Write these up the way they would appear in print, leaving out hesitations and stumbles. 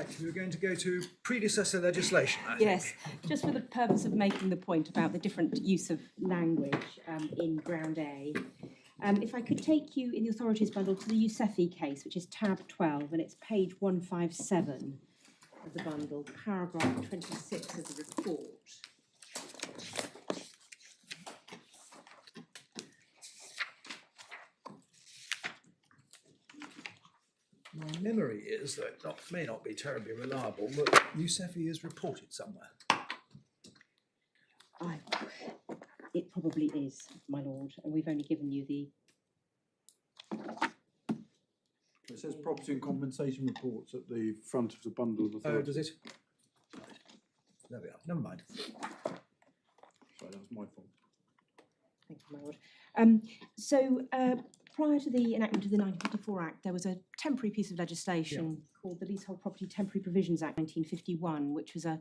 Right, we're going to go to predecessor legislation, I think. Yes, just for the purpose of making the point about the different use of language in Ground A. If I could take you in the authorities bundle to the Yousefi case, which is tab 12, and it's page 157 of the bundle, paragraph 26 of the report. My memory is that it may not be terribly reliable, but Yousefi is reported somewhere. It probably is, my lord, and we've only given you the... It says property and compensation reports at the front of the bundle. Oh, does it? Right. There we are. Never mind. Sorry, that was my fault. Thank you, my lord. Prior to the enactment of the 1954 Act, there was a temporary piece of legislation called the Leasehold Property Temporary Provisions Act 1951, which was a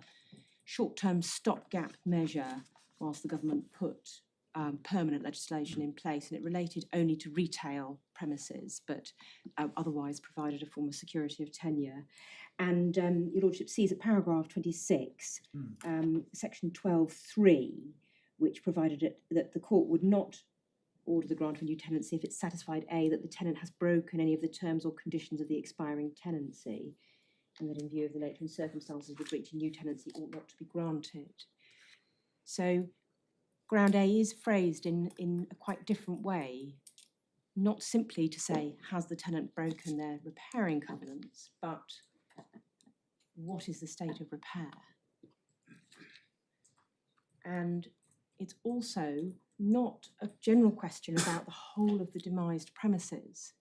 short-term stopgap measure whilst the government put permanent legislation in place, and it related only to retail premises, but otherwise provided a form of security of tenure. And your lordship sees at paragraph 26, section 12.3, which provided that the court would not order the grant of a new tenancy if it's satisfied, A, that the tenant has broken any of the terms or conditions of the expiring tenancy, and that in view of the nature and circumstances of the breach, a new tenancy ought not to be granted. So Ground A is phrased in a quite different way, not simply to say, has the tenant broken their repairing covenants, but what is the state of repair? And it's also not a general question about the whole of the demised premises.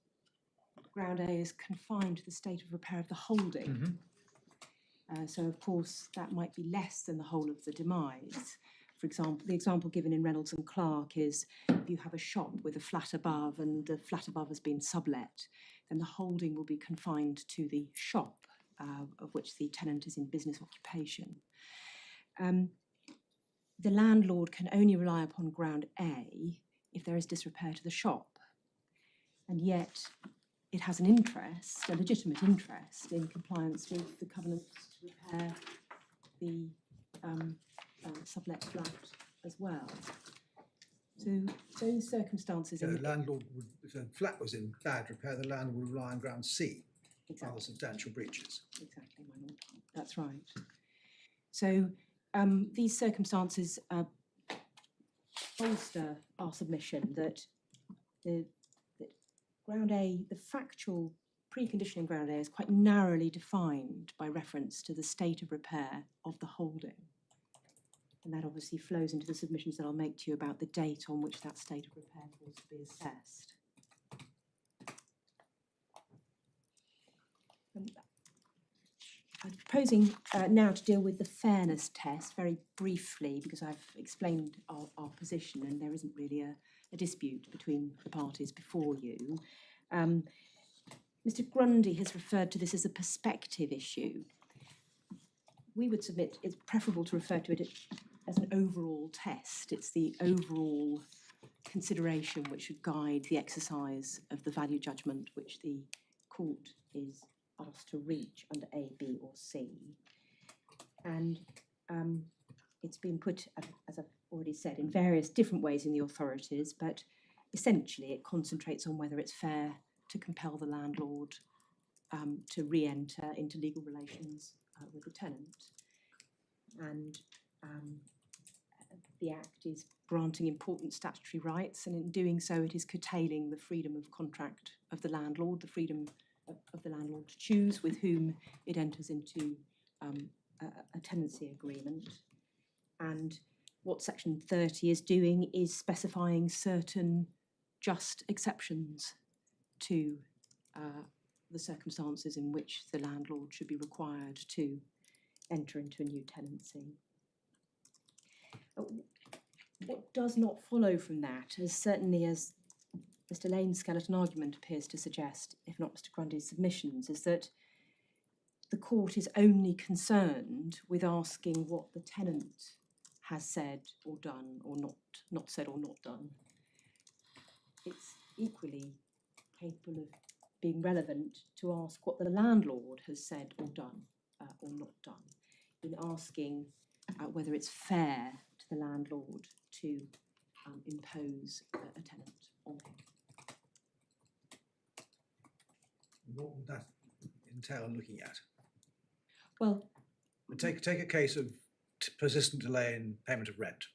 Ground A is confined to the state of repair of the holding. So, of course, that might be less than the whole of the demise. For example, the example given in Reynolds and Clark is if you have a shop with a flat above and the flat above has been sublet, then the holding will be confined to the shop of which the tenant is in business occupation. The landlord can only rely upon Ground A if there is disrepair to the shop. And yet it has an interest, a legitimate interest, in compliance with the covenants to repair the sublet flat as well. So those circumstances... The landlord would, if a flat was in bad repair, the landlord would rely on Ground C, Exactly. rather substantial breaches. Exactly, my lord. That's right. So these circumstances bolster our submission that Ground A, the factual precondition in Ground A is quite narrowly defined by reference to the state of repair of the holding. And that obviously flows into the submissions that I'll make to you about the date on which that state of repair was to be assessed. I'm proposing now to deal with the fairness test very briefly, because I've explained our position and there isn't really a dispute between the parties before you. Mr. Grundy has referred to this as a perspective issue. We would submit it's preferable to refer to it as an overall test. It's the overall consideration which should guide the exercise of the value judgment which the court is asked to reach under A, B or C. And it's been put, as I've already said, in various different ways in the authorities, but essentially it concentrates on whether it's fair to compel the landlord to re-enter into legal relations with the tenant. And the Act is granting important statutory rights, and in doing so it is curtailing the freedom of contract of the landlord, the freedom of the landlord to choose with whom it enters into a tenancy agreement. And what Section 30 is doing is specifying certain just exceptions to the circumstances in which the landlord should be required to enter into a new tenancy. What does not follow from that, as certainly as Mr. Lane's skeleton argument appears to suggest, if not Mr. Grundy's submissions, is that the court is only concerned with asking what the tenant has said or done or not said or not done. It's equally capable of being relevant to ask what the landlord has said or done or not done in asking whether it's fair to the landlord to impose a tenant on him. What would that entail looking at? Well, Take a case of persistent delay in payment of rent.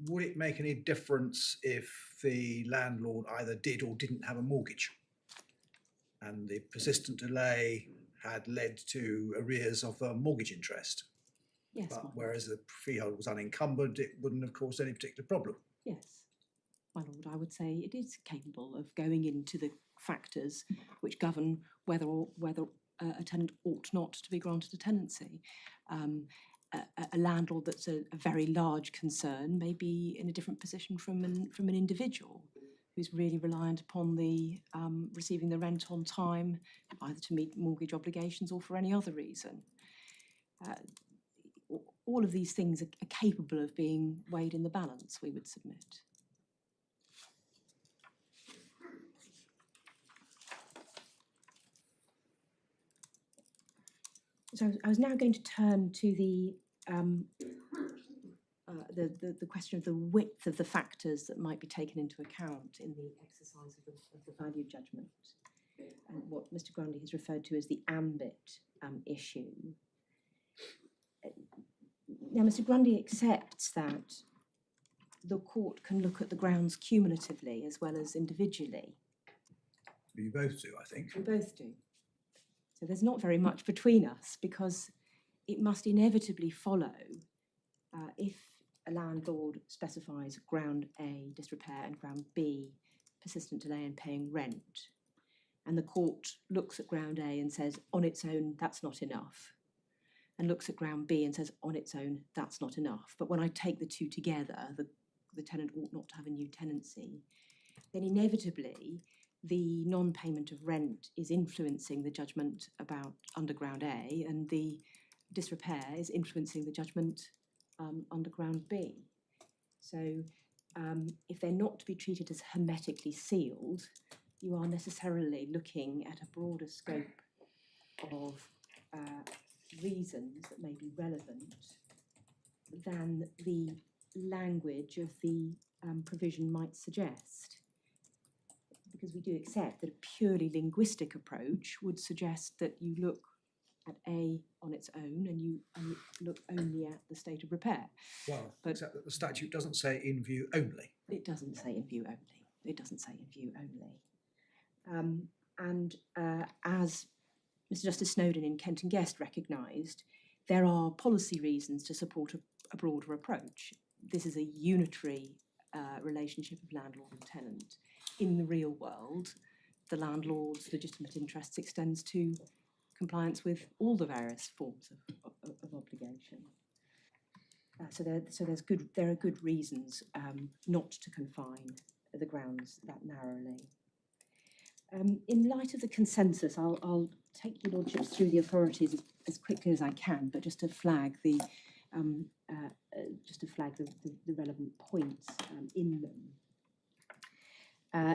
Would it make any difference if the landlord either did or didn't have a mortgage, and the persistent delay had led to arrears of mortgage interest? yes, But my lord. whereas the freehold was unencumbered, it wouldn't have caused any particular problem. Yes, my lord, I would say it is capable of going into the factors which govern whether a tenant ought not to be granted a tenancy. A landlord that's a very large concern may be in a different position from an individual who's really reliant upon the receiving the rent on time, either to meet mortgage obligations or for any other reason. All of these things are capable of being weighed in the balance, we would submit. So I was now going to turn to the question of the width of the factors that might be taken into account in the exercise of the value judgment, and what Mr. Grundy has referred to as the ambit issue. Now, Mr. Grundy accepts that the court can look at the grounds cumulatively as well as individually. You both do, I think. We both do. So there's not very much between us, because it must inevitably follow if a landlord specifies ground A, disrepair, and ground B, persistent delay in paying rent, and the court looks at ground A and says, on its own, that's not enough, and looks at ground B and says, on its own, that's not enough. But when I take the two together, the tenant ought not to have a new tenancy, then inevitably the non-payment of rent is influencing the judgment about underground A, and the disrepair is influencing the judgment underground B. So if they're not to be treated as hermetically sealed, you are necessarily looking at a broader scope of reasons that may be relevant than the language of the provision might suggest. Because we do accept that a purely linguistic approach would suggest that you look at A on its own and you look only at the state of repair. Well, But- except that the statute doesn't say in view only. It doesn't say in view only. It doesn't say in view only. As Mr. Justice Snowden in Kent and Guest recognised, there are policy reasons to support a broader approach. This is a unitary relationship of landlord and tenant. In the real world, the landlord's legitimate interests extends to compliance with all the various forms of obligation. So there are good reasons not to confine the grounds that narrowly. In light of the consensus, I'll take your lordships through the authorities as quickly as I can, but just to flag the relevant points in them.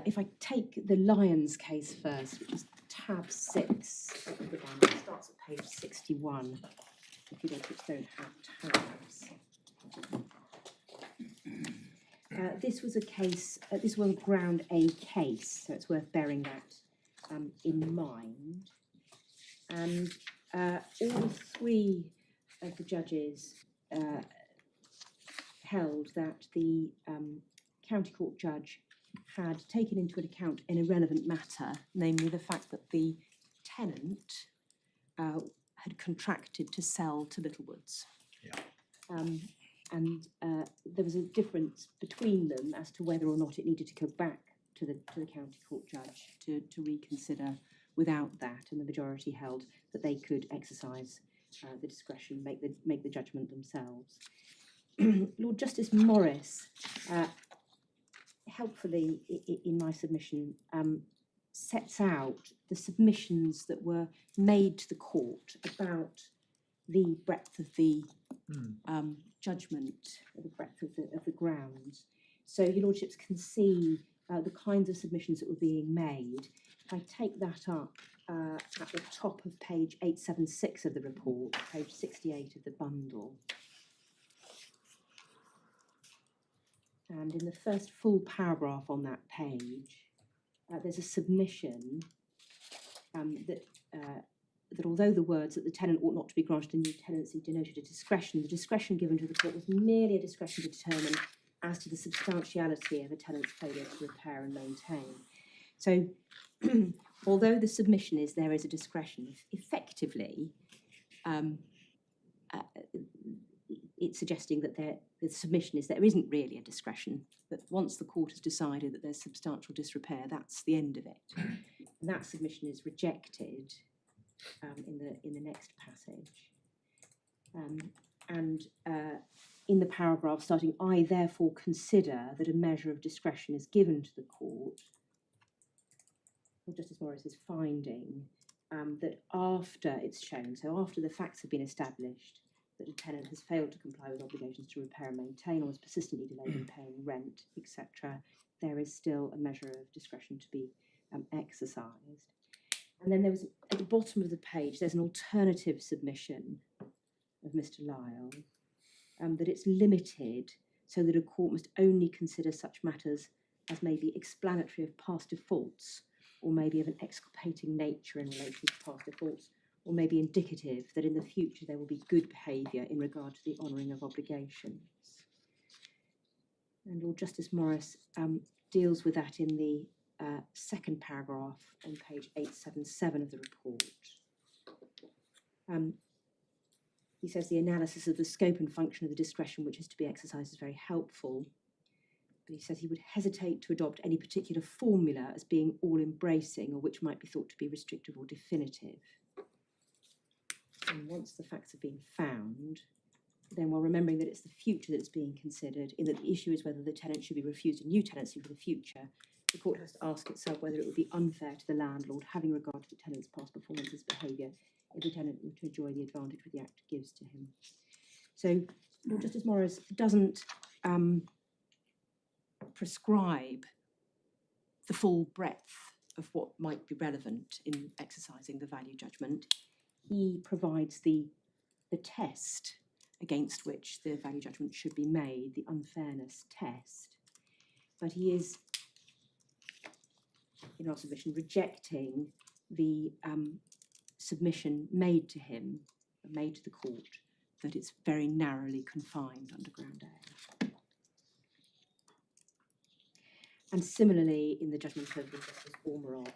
If I take the Lyons case first, which is tab 6 of the bundle, it starts at page 61, if you don't have tabs. This was a case, this was a ground A case, so it's worth bearing that in mind. And all three of the judges held that the county court judge had taken into account an irrelevant matter, namely the fact that the tenant had contracted to sell to Littlewoods. Yeah. And there was a difference between them as to whether or not it needed to go back to the county court judge to reconsider without that, and the majority held that they could exercise the discretion, make the judgment themselves. Lord Justice Morris, helpfully in my submission, sets out the submissions that were made to the court about the breadth of the judgment, the breadth of the grounds. So your lordships can see the kinds of submissions that were being made. If I take that up at the top of page 876 of the report, page 68 of the bundle. And in the first full paragraph on that page, there's a submission that although the words that the tenant ought not to be granted a new tenancy denoted a discretion, the discretion given to the court was merely a discretion to determine as to the substantiality of a tenant's failure to repair and maintain. So, although the submission is there is a discretion, effectively, it's suggesting that the submission is there isn't really a discretion, that once the court has decided that there's substantial disrepair, that's the end of it. And that submission is rejected in the next passage. In the paragraph starting, I therefore consider that a measure of discretion is given to the court, or Justice Morris is finding that after it's shown, so after the facts have been established, that a tenant has failed to comply with obligations to repair and maintain, or has persistently delayed in paying rent, etc., there is still a measure of discretion to be exercised. And then there was, at the bottom of the page, there's an alternative submission of Mr. Lyle, that it's limited so that a court must only consider such matters as may be explanatory of past defaults, or maybe of an exculpating nature in relation to past defaults, or maybe indicative that in the future there will be good behaviour in regard to the honouring of obligations. And Lord Justice Morris deals with that in the second paragraph on page 877 of the report. He says the analysis of the scope and function of the discretion which is to be exercised is very helpful, but he says he would hesitate to adopt any particular formula as being all-embracing or which might be thought to be restrictive or definitive. And once the facts have been found, then while remembering that it's the future that's being considered, in that the issue is whether the tenant should be refused a new tenancy for the future, the court has to ask itself whether it would be unfair to the landlord, having regard to the tenant's past performance's behaviour, if the tenant were to enjoy the advantage which the Act gives to him. So Lord Justice Morris doesn't prescribe the full breadth of what might be relevant in exercising the value judgment. He provides the test against which the value judgment should be made, the unfairness test. But he is, in our submission, rejecting the submission made to him, made to the court, that it's very narrowly confined under Ground A. And similarly, in the judgment of the Justice Ormerod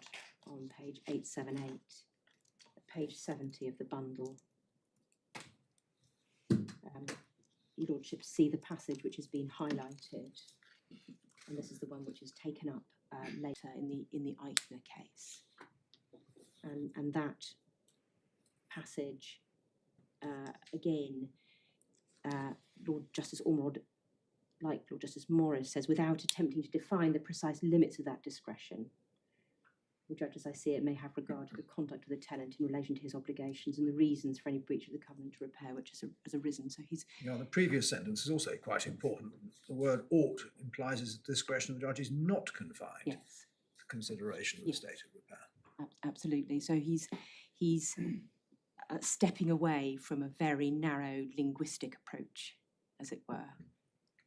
on page 878, page 70 of the bundle, your Lordships see the passage which has been highlighted, and this is the one which is taken up later in the Eichner case. And that passage, again, Lord Justice Ormerod, like Lord Justice Morris, says, without attempting to define the precise limits of that discretion, the judge, as I see it, may have regard to the conduct of the tenant in relation to his obligations and the reasons for any breach of the covenant to repair which has arisen. So he's... You know, the previous sentence is also quite important. The word ought implies that the discretion of the judge is not confined to consideration of the state of repair. Absolutely. So he's stepping away from a very narrow linguistic approach, as it were.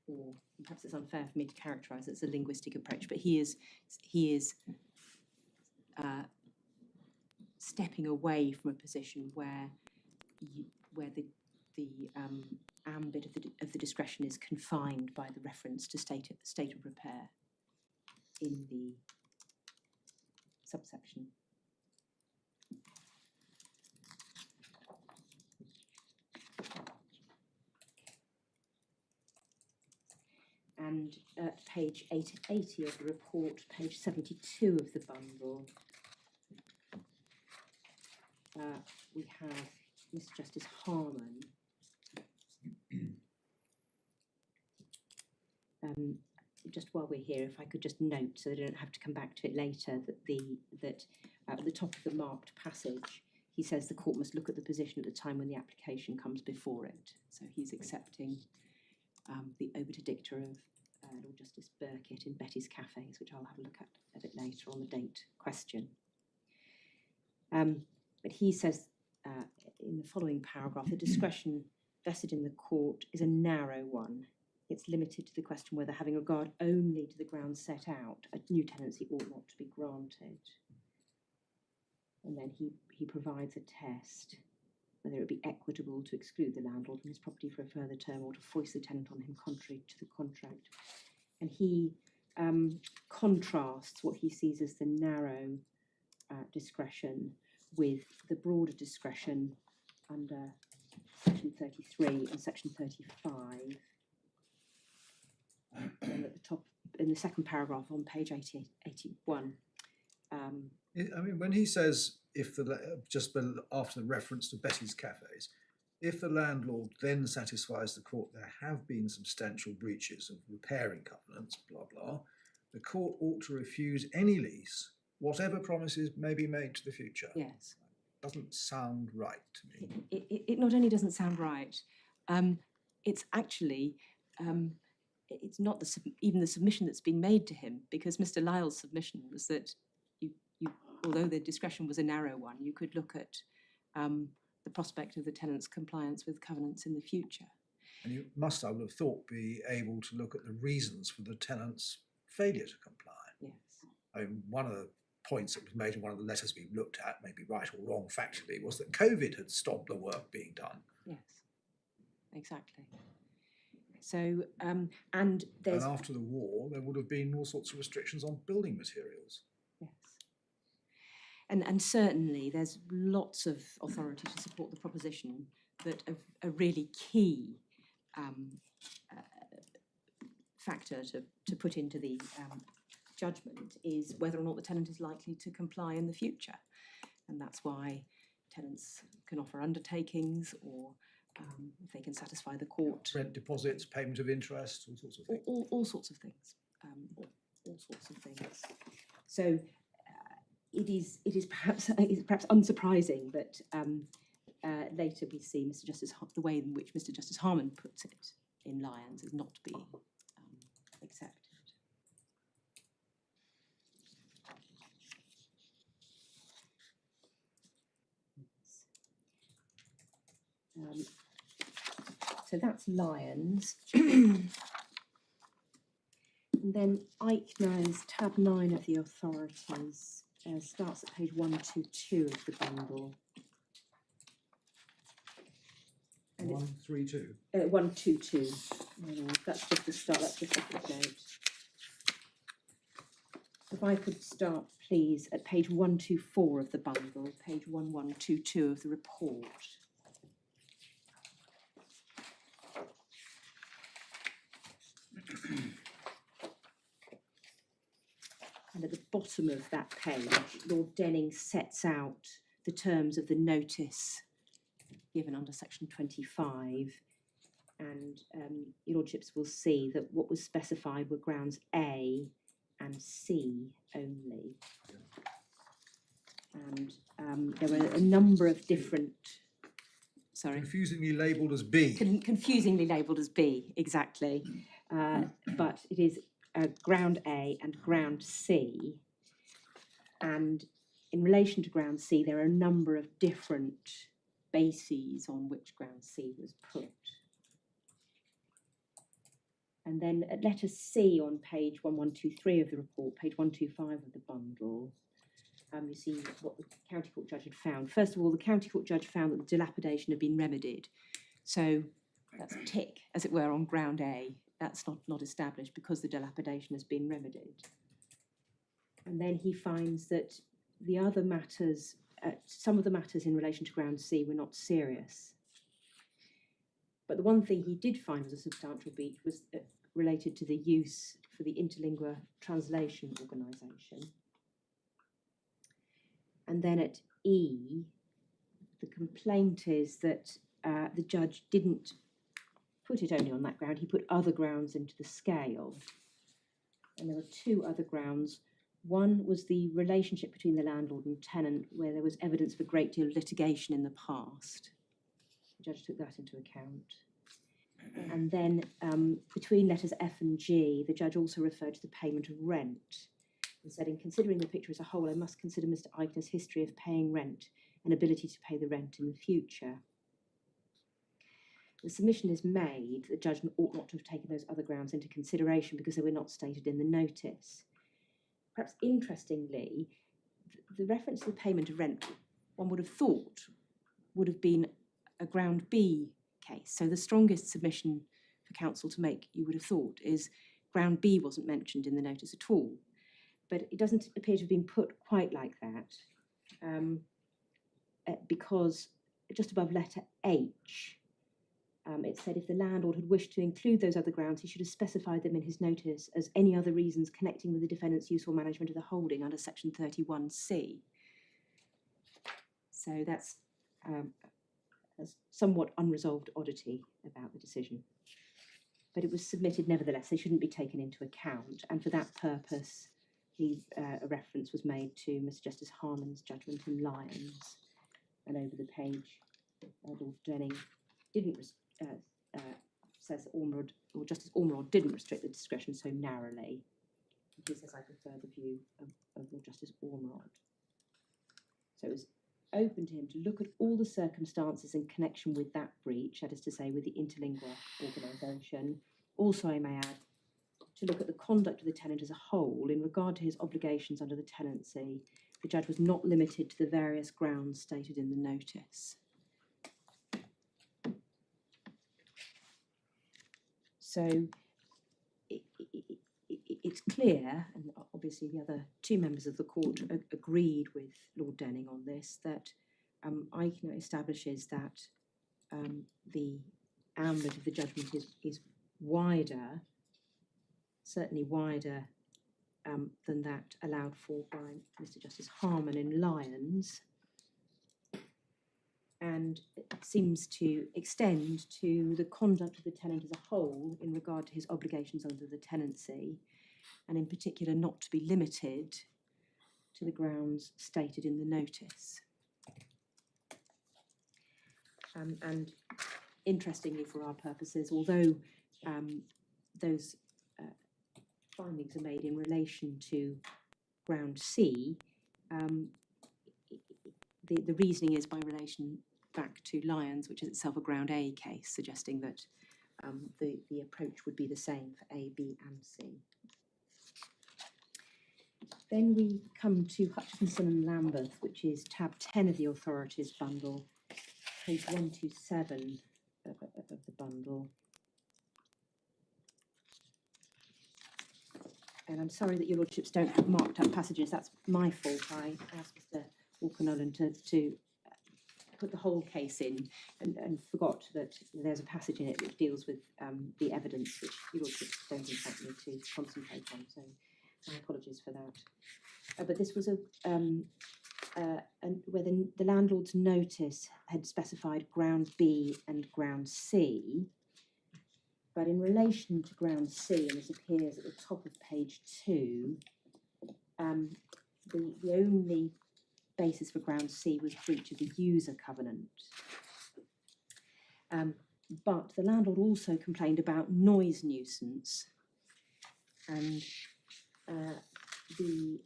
Or perhaps it's unfair for me to characterise it as a linguistic approach, but he is stepping away from a position where the ambit of the discretion is confined by the reference to state of repair in the subsection. And at page 880 of the report, page 72 of the bundle, we have Mr. Justice Harmon. Just while we're here, if I could just note, so that I don't have to come back to it later, that at the top of the marked passage, he says the court must look at the position at the time when the application comes before it. So he's accepting the obiter dicta of Lord Justice Burkitt in Betty's Cafes, which I'll have a look at a bit later on the date question. But he says in the following paragraph, the discretion vested in the court is a narrow one. It's limited to the question whether, having regard only to the grounds set out, a new tenancy ought not to be granted. And then he provides a test, whether it be equitable to exclude the landlord from his property for a further term or to foist the tenant on him contrary to the contract. And he contrasts what he sees as the narrow discretion with the broader discretion under section 33 and section 35. And at the top, in the second paragraph on page 81. I mean, when he says, if after the reference to Betty's Cafes, if the landlord then satisfies the court there have been substantial breaches of repairing covenants, blah, blah, the court ought to refuse any lease, whatever promises may be made to the future. Yes. Doesn't sound right to me. It not only doesn't sound right, it's actually, it's not even the submission that's been made to him, because Mr. Lyle's submission was that you although the discretion was a narrow one, you could look at the prospect of the tenant's compliance with covenants in the future. And you must, I would have thought, be able to look at the reasons for the tenant's failure to comply. Yes. I mean, one of the points that was made in one of the letters we looked at, maybe right or wrong factually, was that COVID had stopped the work being done. Yes, exactly. So, and there's... And after the war, there would have been all sorts of restrictions on building materials. Yes. And certainly there's lots of authority to support the proposition that a really key factor to put into the judgment is whether or not the tenant is likely to comply in the future. And that's why tenants can offer undertakings, or if they can satisfy the court. Rent deposits, payment of interest, all sorts of things. All sorts of things. All sorts of things. So it is perhaps unsurprising that later we see Mr. Justice the way in which Mr. Justice Harmon puts it in Lyons is not being accepted. So that's Lyons. And then Eichner's tab 9 of the authorities starts at page 122 of the bundle. And 132. 122. That's just the start, that's just the footnote. If I could start, please, at page 124 of the bundle, page 1122 of the report. And at the bottom of that page, Lord Denning sets out the terms of the notice given under section 25. And your lordships will see that what was specified were grounds A and C only. And there were a number of different, sorry. Confusingly labelled as B. Confusingly labelled as B, exactly. But it is ground A and ground C. And in relation to ground C, there are a number of different bases on which ground C was put. And then at letter C on page 1123 of the report, page 125 of the bundle, you see what the county court judge had found. First of all, the county court judge found that the dilapidation had been remedied. So that's a tick, as it were, on ground A. That's not established because the dilapidation has been remedied. And then he finds that the other matters, some of the matters in relation to ground C were not serious. But the one thing he did find was a substantial breach was related to the use for the interlingua translation organisation. And then at E, the complaint is that the judge didn't put it only on that ground, he put other grounds into the scale. And there were two other grounds. One was the relationship between the landlord and tenant, where there was evidence of a great deal of litigation in the past. The judge took that into account. And then between letters F and G, the judge also referred to the payment of rent. and said, in considering the picture as a whole, I must consider Mr. Eichner's history of paying rent and ability to pay the rent in the future. The submission is made, the judge ought not to have taken those other grounds into consideration because they were not stated in the notice. Perhaps interestingly, the reference to the payment of rent, one would have thought, would have been a ground B case. So the strongest submission for counsel to make, you would have thought, is ground B wasn't mentioned in the notice at all. But it doesn't appear to have been put quite like that, because just above letter H, it said if the landlord had wished to include those other grounds, he should have specified them in his notice as any other reasons connecting with the defendant's use or management of the holding under section 31C. So that's a somewhat unresolved oddity about the decision. But it was submitted nevertheless. They shouldn't be taken into account. And for that purpose, a reference was made to Mr. Justice Harmon's judgment in Lyons. And over the page, Lord Denning didn't says Ormerod, or Justice Ormerod didn't restrict the discretion so narrowly. He says I prefer the view of Lord Justice Ormerod. So it was open to him to look at all the circumstances in connection with that breach, that is to say with the interlingua organisation. Also, I may add, to look at the conduct of the tenant as a whole in regard to his obligations under the tenancy. The judge was not limited to the various grounds stated in the notice. So it's clear, and obviously the other two members of the court agreed with Lord Denning on this, that Eichner establishes that the ambit of the judgment is wider, certainly wider than that allowed for by Mr. Justice Harmon in Lyons, and it seems to extend to the conduct of the tenant as a whole in regard to his obligations under the tenancy, and in particular not to be limited to the grounds stated in the notice. And interestingly for our purposes, although those findings are made in relation to ground C, the reasoning is by relation back to Lyons, which is itself a ground A case, suggesting that the approach would be the same for A, B and C. Then we come to Hutchinson and Lambeth, which is tab 10 of the authorities bundle, page 127 of the bundle. And I'm sorry that your lordships don't have marked up passages. That's my fault. I asked Mr. Walker-Nolan to put the whole case in and forgot that there's a passage in it which deals with the evidence, which your lordships don't in fact need to concentrate on. So my apologies for that. But this was where the landlord's notice had specified ground B and ground C. But in relation to ground C, and this appears at the top of page 2, the only basis for ground C was breach of the user covenant. But the landlord also complained about noise nuisance, and the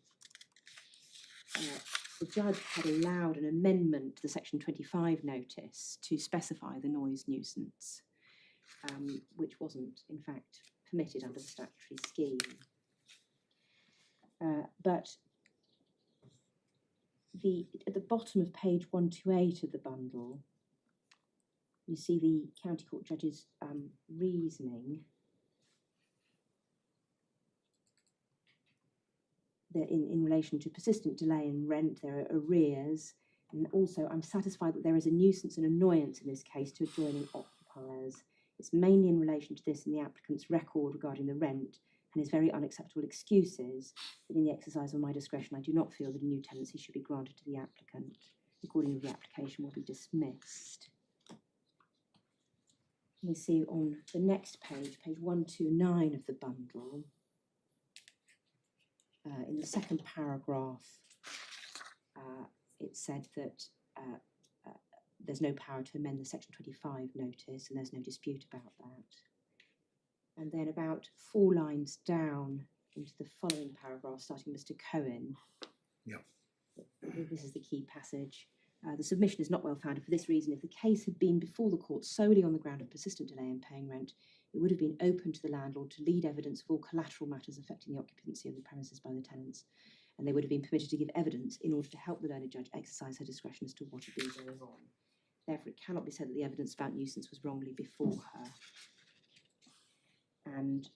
judge had allowed an amendment to the section 25 notice to specify the noise nuisance, which wasn't in fact permitted under the statutory scheme. But at the bottom of page 128 of the bundle, you see the county court judge's reasoning that in relation to persistent delay in rent, there are arrears, and also I'm satisfied that there is a nuisance and annoyance in this case to adjoining occupiers. It's mainly in relation to this in the applicant's record regarding the rent and his very unacceptable excuses that in the exercise of my discretion I do not feel that a new tenancy should be granted to the applicant. Accordingly, the application will be dismissed. We see on the next page, page 129 of the bundle, in the second paragraph, it said that there's no power to amend the section 25 notice, and there's no dispute about that. And then about 4 lines down into the following paragraph, starting with Mr. Cohen. Yeah. This is the key passage. The submission is not well founded for this reason. If the case had been before the court solely on the ground of persistent delay in paying rent, it would have been open to the landlord to lead evidence of all collateral matters affecting the occupancy of the premises by the tenants, and they would have been permitted to give evidence in order to help the learned judge exercise her discretion as to what had been going on. Therefore, it cannot be said that the evidence about nuisance was wrongly before her. And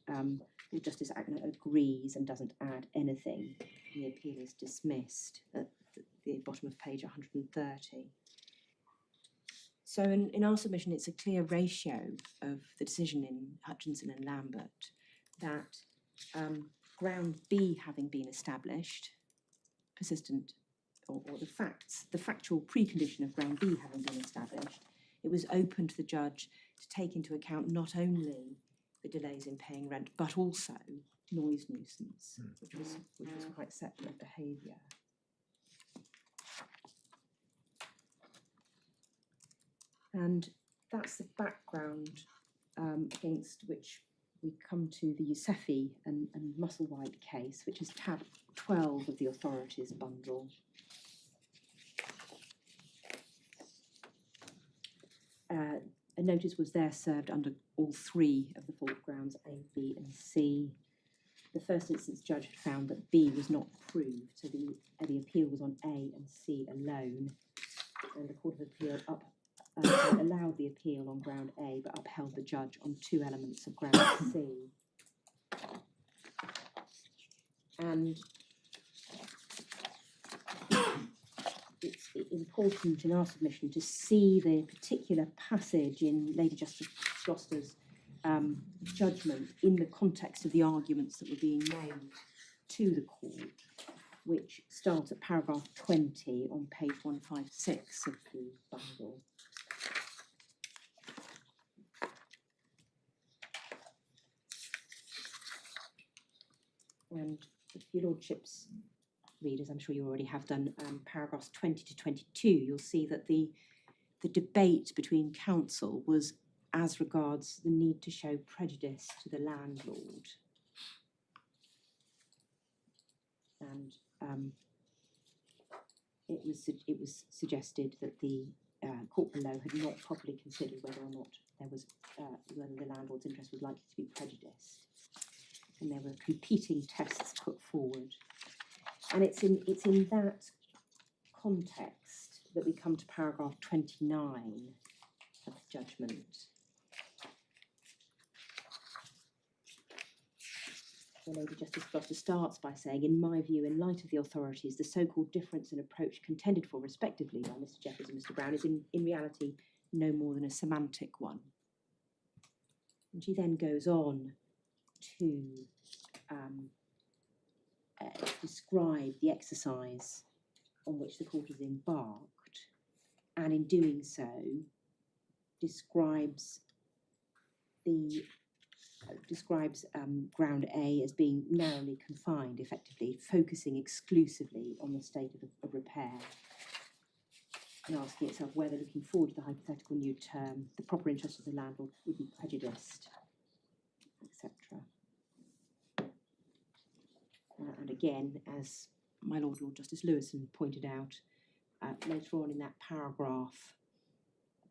Lord Justice Ackner agrees and doesn't add anything. The appeal is dismissed at the bottom of page 130. So in our submission, it's a clear ratio of the decision in Hutchinson and Lambert that ground B having been established, persistent, or the factual precondition of ground B having been established, it was open to the judge to take into account not only the delays in paying rent, but also noise nuisance, which was quite separate behaviour. And that's the background against which we come to the Yousefi and Musselwhite case, which is tab 12 of the authorities bundle. A notice was there served under all three of the fault grounds, A, B and C. The first instance judge had found that B was not proved, so the appeal was on A and C alone, and the Court of Appeal allowed the appeal on ground A but upheld the judge on two elements of ground C. And it's important in our submission to see the particular passage in Lady Justice Gloucester's judgment in the context of the arguments that were being made to the court, which starts at paragraph 20 on page 156 of the bundle. And if your lordships readers, I'm sure you already have done, paragraphs 20 to 22, you'll see that the debate between counsel was as regards the need to show prejudice to the landlord. And it was suggested that the court below had not properly considered whether or not there was whether the landlord's interest was likely to be prejudiced, and there were competing tests put forward. And it's in that context that we come to paragraph 29 of the judgment. The Lady Justice Gloucester starts by saying, in my view, in light of the authorities, the so-called difference in approach contended for respectively by Mr. Jeffers and Mr. Brown is in reality no more than a semantic one. And she then goes on to describe the exercise on which the court has embarked, and in doing so describes ground A as being narrowly confined, effectively focusing exclusively on the state of repair, and asking itself whether, looking forward to the hypothetical new term, the proper interest of the landlord would be prejudiced, etc. And again, as my Lord Justice Lewison pointed out, later on in that paragraph,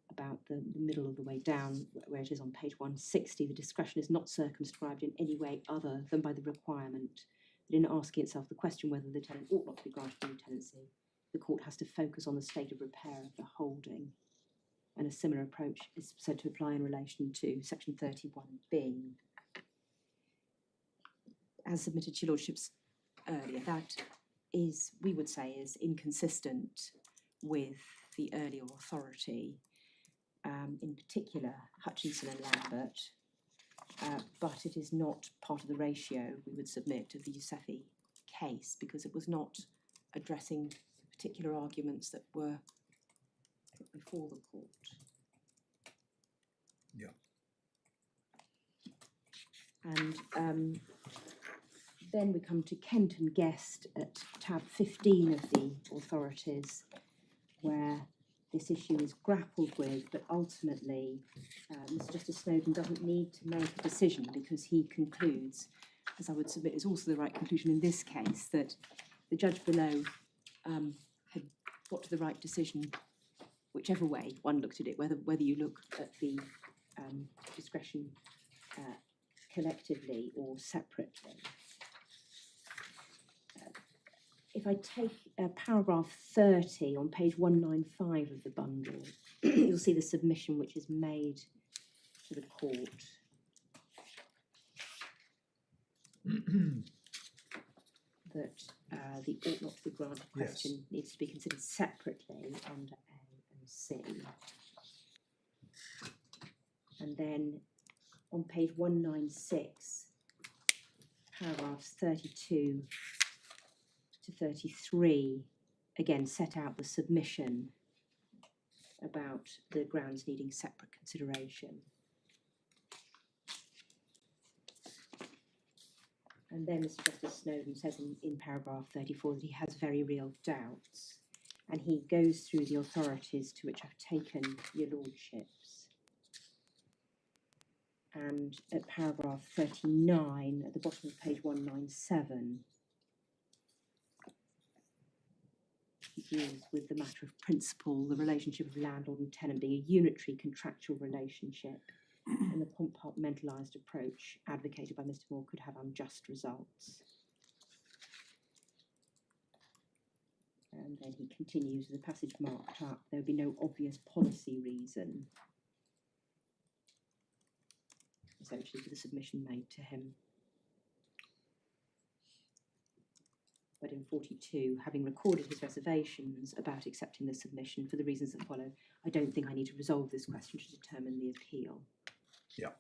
about the middle of the way down, where it is on page 160, the discretion is not circumscribed in any way other than by the requirement that in asking itself the question whether the tenant ought not to be granted a new tenancy, the court has to focus on the state of repair of the holding. And a similar approach is said to apply in relation to section 31B. As submitted to your lordships earlier, that is, we would say, is inconsistent with the earlier authority, in particular Hutchinson and Lambert, but it is not part of the ratio we would submit of the Yousefi case, because it was not addressing the particular arguments that were put before the court. Yeah. And then we come to Kent and Guest at tab 15 of the authorities, where this issue is grappled with, but ultimately Mr. Justice Snowden doesn't need to make a decision, because he concludes as I would submit, is also the right conclusion in this case, that the judge below had got to the right decision, whichever way one looked at it, whether you look at the discretion collectively or separately. If I take paragraph 30 on page 195 of the bundle, you'll see the submission which is made to the court. That the ought not to be granted question needs to be considered separately under A and C. And then on page 196, paragraphs 32 to 33, again set out the submission about the grounds needing separate consideration. And then Mr. Justice Snowden says in paragraph 34 that he has very real doubts, and he goes through the authorities to which I've taken your lordships. And at paragraph 39, at the bottom of page 197, he deals with the matter of principle, the relationship of landlord and tenant being a unitary contractual relationship, and the compartmentalised approach advocated by Mr. Moore could have unjust results. And then he continues with the passage marked up. There would be no obvious policy reason, essentially, for the submission made to him. But in 42, having recorded his reservations about accepting the submission for the reasons that follow, I don't think I need to resolve this question to determine the appeal. Yeah.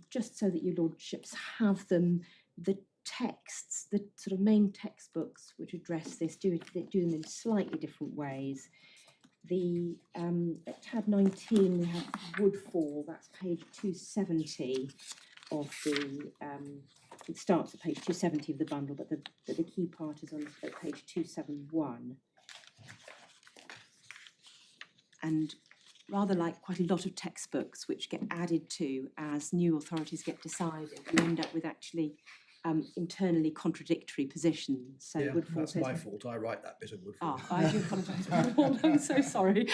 Just so that your lordships have them, the texts, the sort of main textbooks which address this, do them in slightly different ways. The at tab 19 we have Woodfall, that's page 270 of the, it starts at page 270 of the bundle, but the key part is on at page 271. And rather like quite a lot of textbooks which get added to as new authorities get decided, you end up with actually internally contradictory positions. So Yeah, Woodfall that's says, my fault. I write that bit of Woodfall. I do apologise, my lord. I'm so sorry.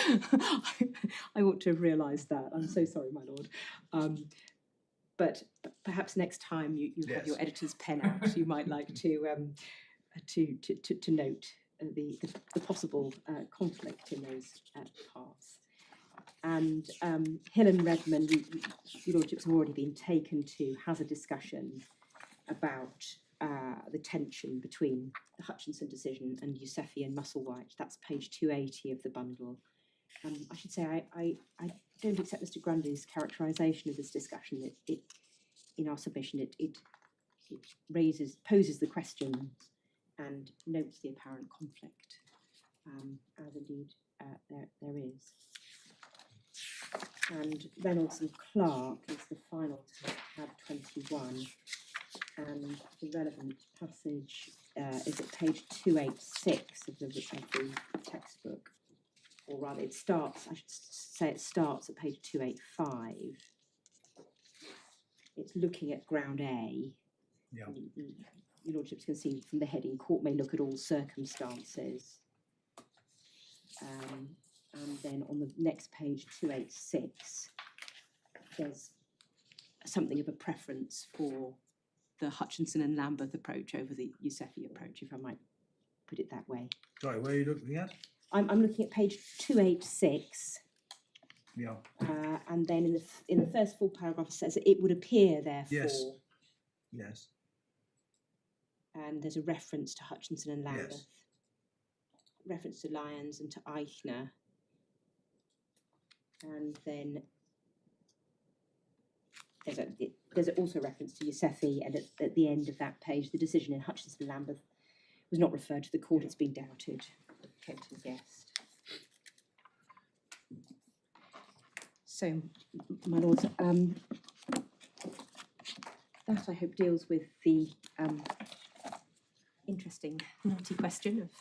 I ought to have realised that. I'm so sorry, my lord. But perhaps next time you have your editor's pen out, you might like to note the possible conflict in those parts. And Hill and Redmond, your lordships have already been taken to, has a discussion about the tension between the Hutchinson decision and Yousefi and Musselwhite. That's page 280 of the bundle. I should say I don't accept Mr. Grundy's characterisation of this discussion. It in our submission it poses the questions and notes the apparent conflict, as indeed there is. And Reynolds and Clark is the final tab 21, and the relevant passage is at page 286 of the textbook, or rather it starts, I should say it starts at page 285. It's looking at ground A. Yeah. Your lordships can see from the heading, court may look at all circumstances. And then on the next page, 286, there's something of a preference for the Hutchinson and Lambeth approach over the Yousefi approach, if I might put it that way. Sorry, where are you looking at? I'm looking at page 286. Yeah. And then in the first full paragraph it says that it would appear, therefore. Yes. And there's a reference to Hutchinson and Lambeth. Yes. Reference to Lyons and to Eichner. And then there's also reference to Yousefi, and at the end of that page, the decision in Hutchinson and Lambeth was not referred to the court, it's been doubted. Kept and guessed. So, my lords, that I hope deals with the interesting naughty question of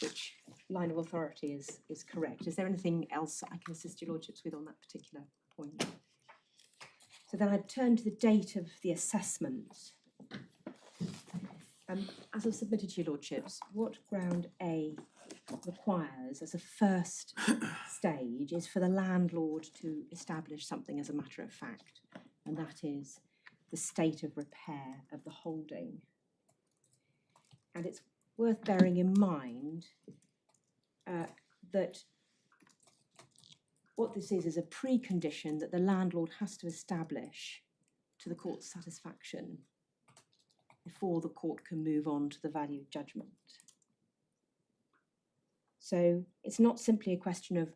which line of authority is correct. Is there anything else I can assist your lordships with on that particular point? So then I'd turn to the date of the assessment. As I've submitted to your lordships, what ground A requires as a first stage is for the landlord to establish something as a matter of fact, and that is the state of repair of the holding. And it's worth bearing in mind that what this is a precondition that the landlord has to establish to the court's satisfaction before the court can move on to the value judgment. So it's not simply a question of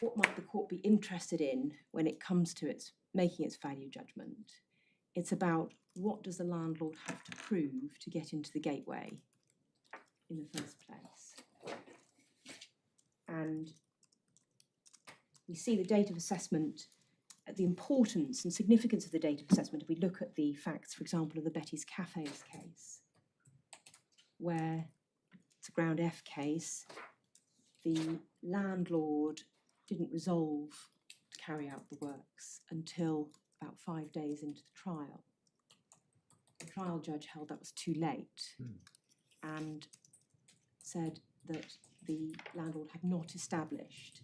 what might the court be interested in when it comes to making its value judgment. It's about what does the landlord have to prove to get into the gateway in the first place. And we see the date of assessment, the importance and significance of the date of assessment if we look at the facts, for example, of the Betty's Cafes case, where it's a ground F case, the landlord didn't resolve to carry out the works until about 5 days into the trial. The trial judge held that was too late and said that the landlord had not established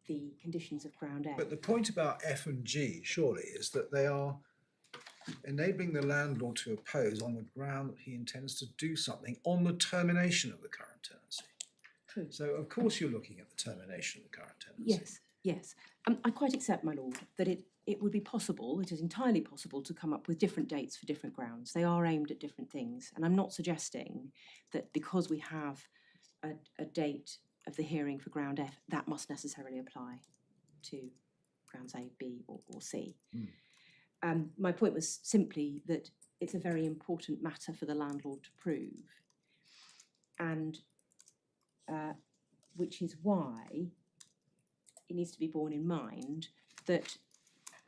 the conditions of ground A. But the point about F and G, surely, is that they are enabling the landlord to oppose on the ground that he intends to do something on the termination of the current tenancy. True. So, of course, you're looking at the termination of the current tenancy. Yes, yes. I quite accept, my lord, that it would be possible, it is entirely possible to come up with different dates for different grounds. They are aimed at different things. And I'm not suggesting that because we have a date of the hearing for ground F, that must necessarily apply to grounds A, B or C. My point was simply that it's a very important matter for the landlord to prove, and which is why it needs to be borne in mind that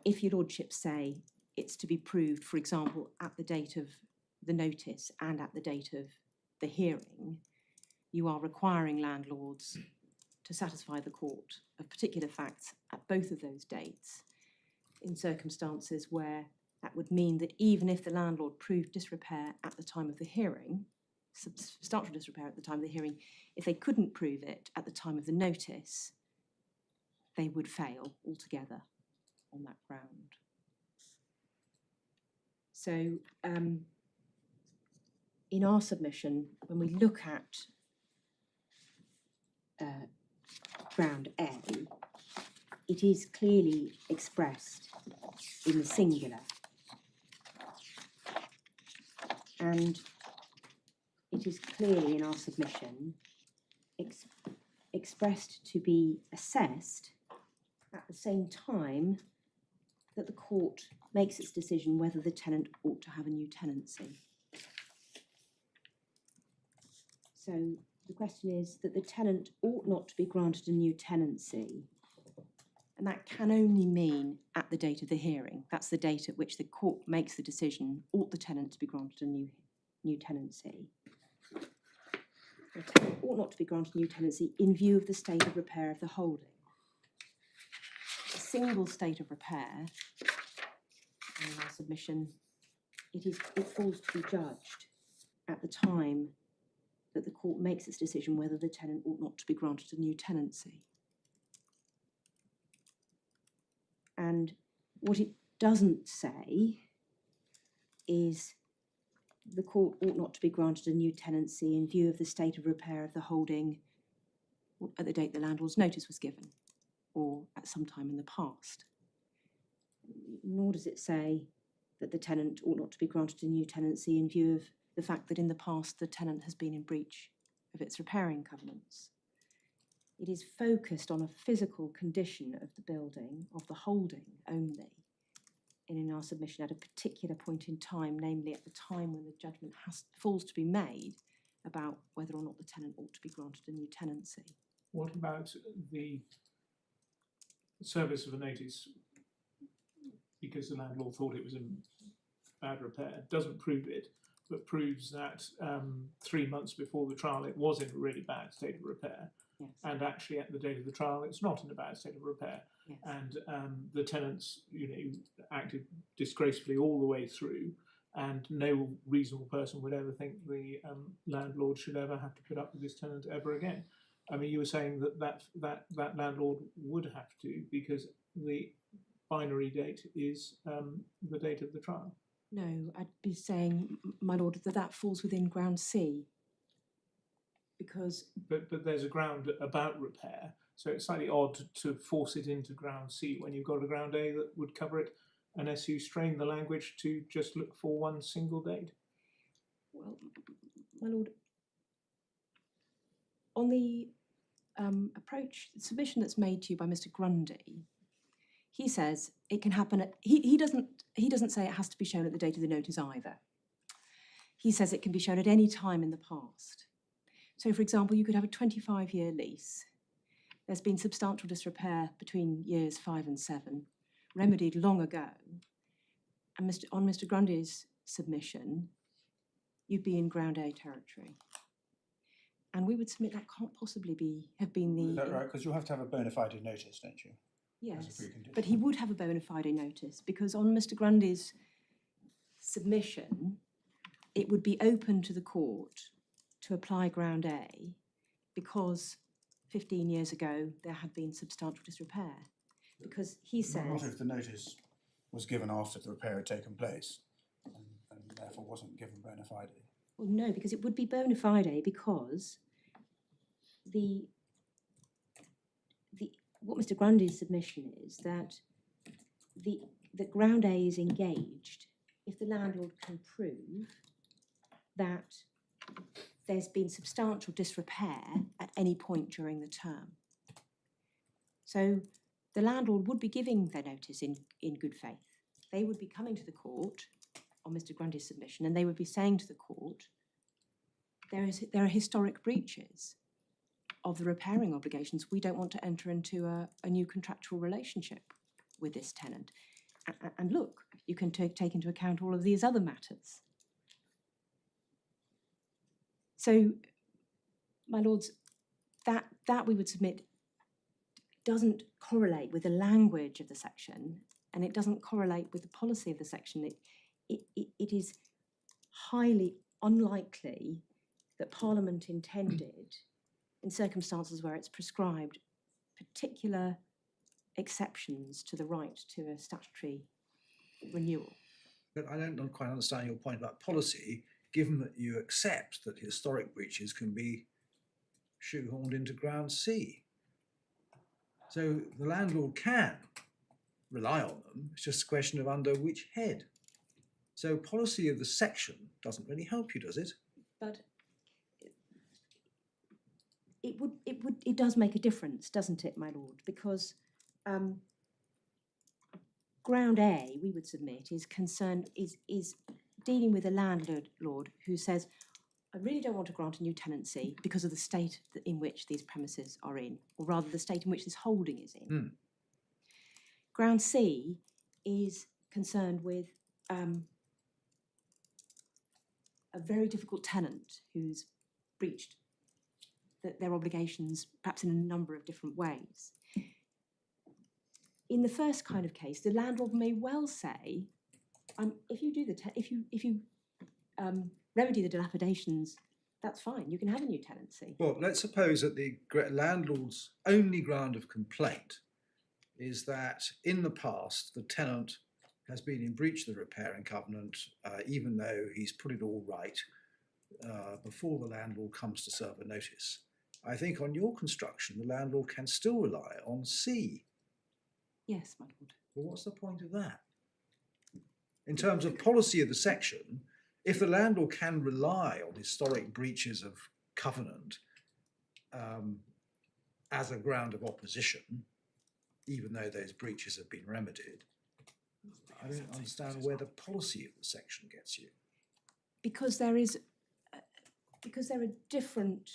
if your lordships say it's to be proved, for example, at the date of the notice and at the date of the hearing, you are requiring landlords to satisfy the court of particular facts at both of those dates in circumstances where that would mean that even if the landlord proved disrepair at the time of the hearing, substantial disrepair at the time of the hearing, if they couldn't prove it at the time of the notice, they would fail altogether on that ground. So in our submission, when we look at ground A, it is clearly expressed in the singular, and it is clearly in our submission expressed to be assessed at the same time that the court makes its decision whether the tenant ought to have a new tenancy. So the question is that the tenant ought not to be granted a new tenancy, and that can only mean at the date of the hearing. That's the date at which the court makes the decision, ought the tenant to be granted a new tenancy. The tenant ought not to be granted a new tenancy in view of the state of repair of the holding. A single state of repair, in our submission, it falls to be judged at the time that the court makes its decision whether the tenant ought not to be granted a new tenancy. And what it doesn't say is the court ought not to be granted a new tenancy in view of the state of repair of the holding at the date the landlord's notice was given or at some time in the past. Nor does it say that the tenant ought not to be granted a new tenancy in view of the fact that in the past the tenant has been in breach of its repairing covenants. It is focused on a physical condition of the building, of the holding only, and in our submission at a particular point in time, namely at the time when the judgment falls to be made about whether or not the tenant ought to be granted a new tenancy. What about the service of a notice because the landlord thought it was in bad repair? Doesn't prove it, but proves that 3 months before the trial it was in a really bad state of repair. Yes. And actually at the date of the trial it's not in a bad state of repair. Yes. and the tenants, acted disgracefully all the way through, and no reasonable person would ever think the landlord should ever have to put up with this tenant ever again. I mean, you were saying that landlord would have to, because the binary date is the date of the trial. No, I'd be saying, my lord, that falls within ground C. Because, But there's a ground about repair, so it's slightly odd to force it into ground C when you've got a ground A that would cover it, unless you strain the language to just look for one single date. well, my lord, on the submission that's made to you by Mr. Grundy, he says it can happen at, he doesn't say it has to be shown at the date of the notice either. He says it can be shown at any time in the past. So, for example, you could have a 25-year lease. There's been substantial disrepair between years 5 and 7, remedied long ago. And on Mr. Grundy's submission, you'd be in ground A territory. And we would submit that can't possibly have been the... Is that right? Because you'll have to have a bona fide notice, don't you? Yes, As a precondition. but he would have a bona fide notice, because on Mr. Grundy's submission, it would be open to the court to apply ground A, because 15 years ago there had been substantial disrepair. Because he says... Not if the notice was given after the repair had taken place, and therefore wasn't given bona fide. Well, no, because it would be bona fide, because what Mr. Grundy's submission is that the ground A is engaged if the landlord can prove that there's been substantial disrepair at any point during the term. So the landlord would be giving their notice in good faith. They would be coming to the court on Mr. Grundy's submission, and they would be saying to the court, there are historic breaches of the repairing obligations. We don't want to enter into a new contractual relationship with this tenant. And look, you can take into account all of these other matters. So, my lords, that we would submit doesn't correlate with the language of the section, and it doesn't correlate with the policy of the section. It is highly unlikely that Parliament intended, in circumstances where it's prescribed particular exceptions to the right to a statutory renewal. But I don't quite understand your point about policy, given that you accept that historic breaches can be shoehorned into ground C. So the landlord can rely on them, it's just a question of under which head. So policy of the section doesn't really help you, does it? But it does make a difference, doesn't it, my lord? Because ground A, we would submit, is dealing with a landlord who says, I really don't want to grant a new tenancy because of the state in which these premises are in, or rather the state in which this holding is in. Mm. Ground C is concerned with a very difficult tenant who's breached their obligations, perhaps in a number of different ways. In the first kind of case, the landlord may well say, if you do if you remedy the dilapidations, that's fine. You can have a new tenancy. Well, let's suppose that the landlord's only ground of complaint is that in the past the tenant has been in breach of the repairing covenant, even though he's put it all right before the landlord comes to serve a notice. I think on your construction, the landlord can still rely on C. Yes, my lord. Well, what's the point of that? In terms of policy of the section, if the landlord can rely on historic breaches of covenant as a ground of opposition, even though those breaches have been remedied, I don't understand where the policy of the section gets you. Because there are different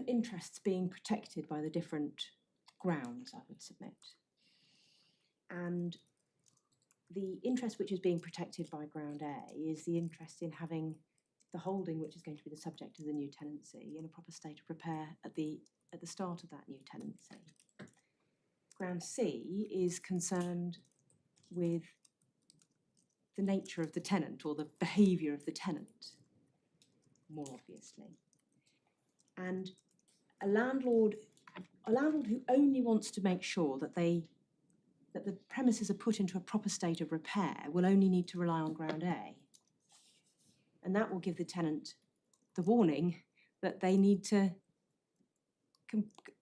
interests being protected by the different grounds, I would submit. And the interest which is being protected by ground A is the interest in having the holding which is going to be the subject of the new tenancy in a proper state of repair at the start of that new tenancy. ground C is concerned with the nature of the tenant or the behaviour of the tenant, more obviously. And a landlord who only wants to make sure that the premises are put into a proper state of repair will only need to rely on ground A. And that will give the tenant the warning that they need to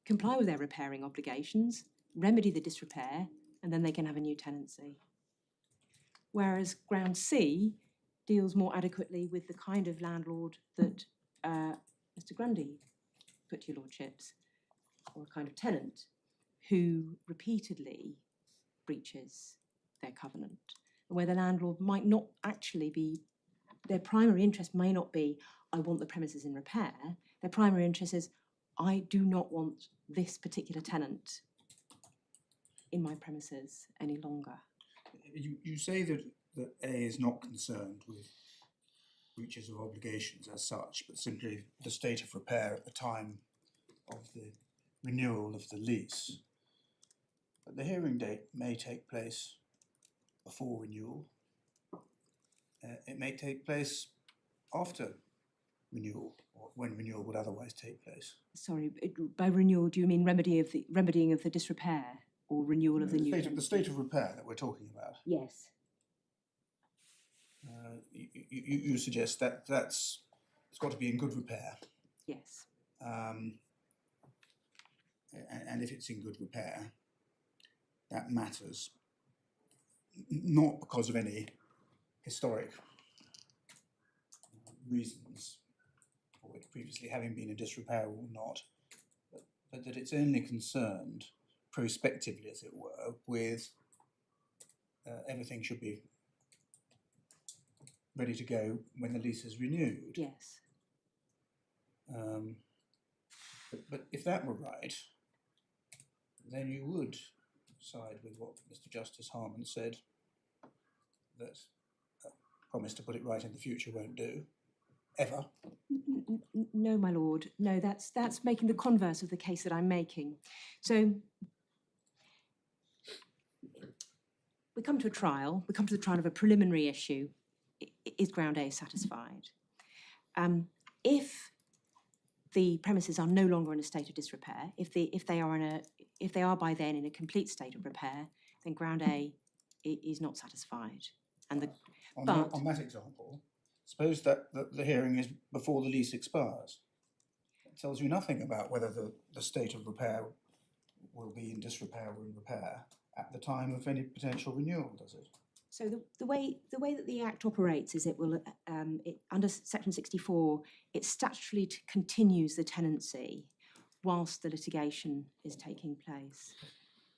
comply with their repairing obligations, remedy the disrepair, and then they can have a new tenancy. Whereas ground C deals more adequately with the kind of landlord that Mr. Grundy put to your lordships, or a kind of tenant who repeatedly breaches their covenant, and where the landlord might not actually be, their primary interest may not be, I want the premises in repair. Their primary interest is, I do not want this particular tenant in my premises any longer. You say that A is not concerned with breaches of obligations as such, but simply the state of repair at the time of the renewal of the lease. But the hearing date may take place before renewal. It may take place after renewal, or when renewal would otherwise take place. Sorry, by renewal, do you mean remedying of the disrepair or renewal of the new? The state of repair that we're talking about. Yes. You suggest that it's got to be in good repair. Yes. And if it's in good repair, that matters, not because of any historic reasons for it previously having been in disrepair or not, but that it's only concerned prospectively, as it were, with everything should be ready to go when the lease is renewed. Yes. But if that were right, then you would side with what Mr. Justice Harmon said, that promise to put it right in the future won't do, ever. No, my lord. No, that's making the converse of the case that I'm making. So we come to a trial. We come to the trial of a preliminary issue. Is ground A satisfied? If the premises are no longer in a state of disrepair, if they are by then in a complete state of repair, then ground A is not satisfied. And on that example, suppose that the hearing is before the lease expires. It tells you nothing about whether the state of repair will be in disrepair or in repair at the time of any potential renewal, does it? So the way that the Act operates is it will, under Section 64, it statutorily continues the tenancy whilst the litigation is taking place.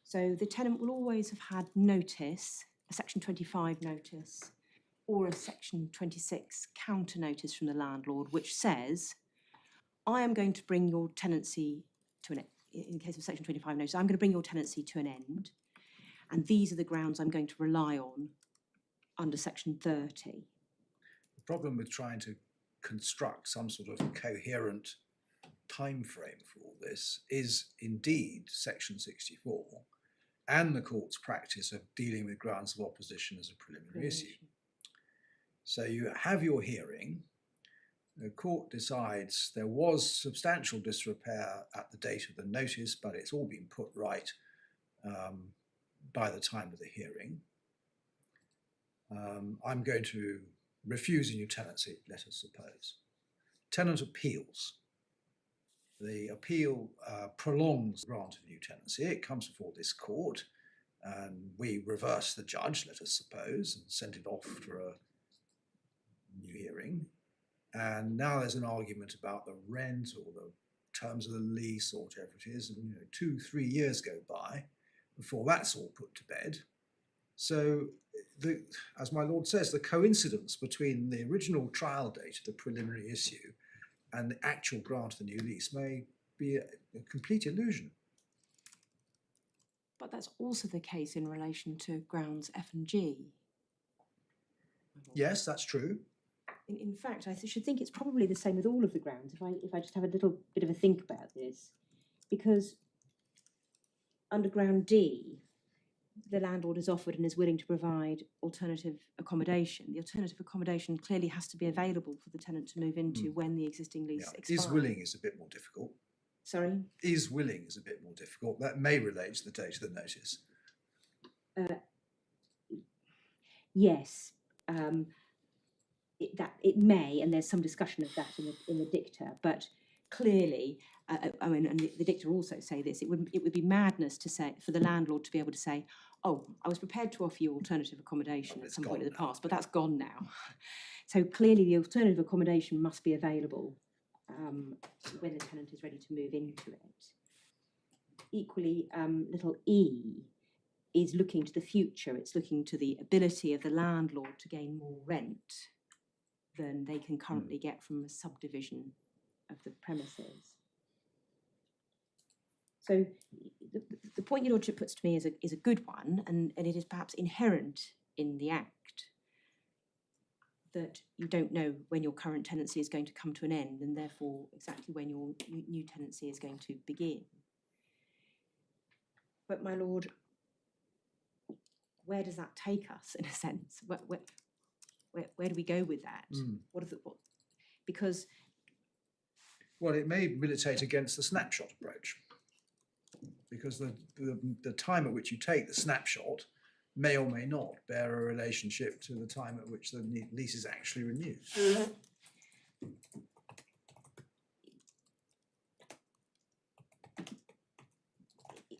So the tenant will always have had notice, a Section 25 notice, or a Section 26 counter notice from the landlord, which says, I am going to bring your tenancy to an end. In the case of Section 25 notice, I'm going to bring your tenancy to an end, and these are the grounds I'm going to rely on under Section 30. The problem with trying to construct some sort of coherent time frame for all this is indeed Section 64 and the court's practice of dealing with grounds of opposition as a preliminary issue. So you have your hearing, the court decides there was substantial disrepair at the date of the notice, but it's all been put right by the time of the hearing. I'm going to refuse a new tenancy, let us suppose. Tenant appeals. The appeal prolongs the grant of new tenancy. It comes before this court, and we reverse the judge, let us suppose, and send it off for a new hearing. And now there's an argument about the rent or the terms of the lease or whatever it is, and 2-3 years go by before that's all put to bed. So, as my lord says, the coincidence between the original trial date of the preliminary issue and the actual grant of the new lease may be a complete illusion. But that's also the case in relation to grounds F and G. Yes, that's true. In fact, I should think it's probably the same with all of the grounds, if I just have a little bit of a think about this. Because under ground D, the landlord is offered and is willing to provide alternative accommodation. The alternative accommodation clearly has to be available for the tenant to move into when the existing lease expires. Is willing is a bit more difficult. Sorry? Is willing is a bit more difficult. That may relate to the date of the notice. Yes, it may, and there's some discussion of that in the dicta. But clearly, I mean, and the dicta also say this: it would be madness to say for the landlord to be able to say, "Oh, I was prepared to offer you alternative accommodation at some point in the past, but that's gone now." So clearly, the alternative accommodation must be available when the tenant is ready to move into it. Equally, little e is looking to the future. It's looking to the ability of the landlord to gain more rent than they can currently get from a subdivision of the premises. So the point your lordship puts to me is a good one, and it is perhaps inherent in the Act that you don't know when your current tenancy is going to come to an end, and therefore exactly when your new tenancy is going to begin. But my lord, where does that take us, in a sense? Where do we go with that? Because... Well, it may militate against the snapshot approach, because the time at which you take the snapshot may or may not bear a relationship to the time at which the lease is actually renewed.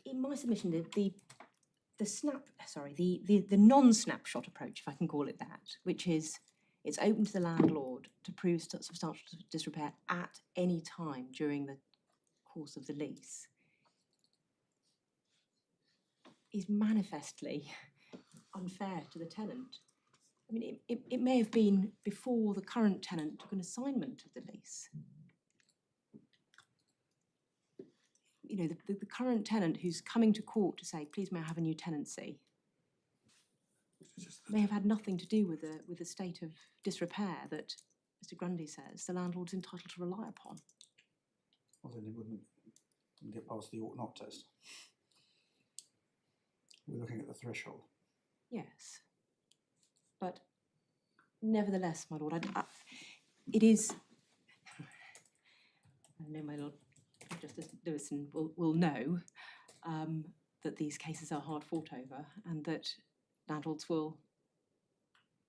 In my submission, the non-snapshot approach, if I can call it that, which is it's open to the landlord to prove substantial disrepair at any time during the course of the lease, is manifestly unfair to the tenant. I mean, it may have been before the current tenant took an assignment of the lease. You know, the current tenant who's coming to court to say, please may I have a new tenancy, may have had nothing to do with the state of disrepair that Mr. Grundy says the landlord's entitled to rely upon. Well, then it wouldn't get past the ought not test. We're looking at the threshold. Yes. But nevertheless, my lord, it is... I know my lord Justice Lewison will know that these cases are hard fought over and that landlords will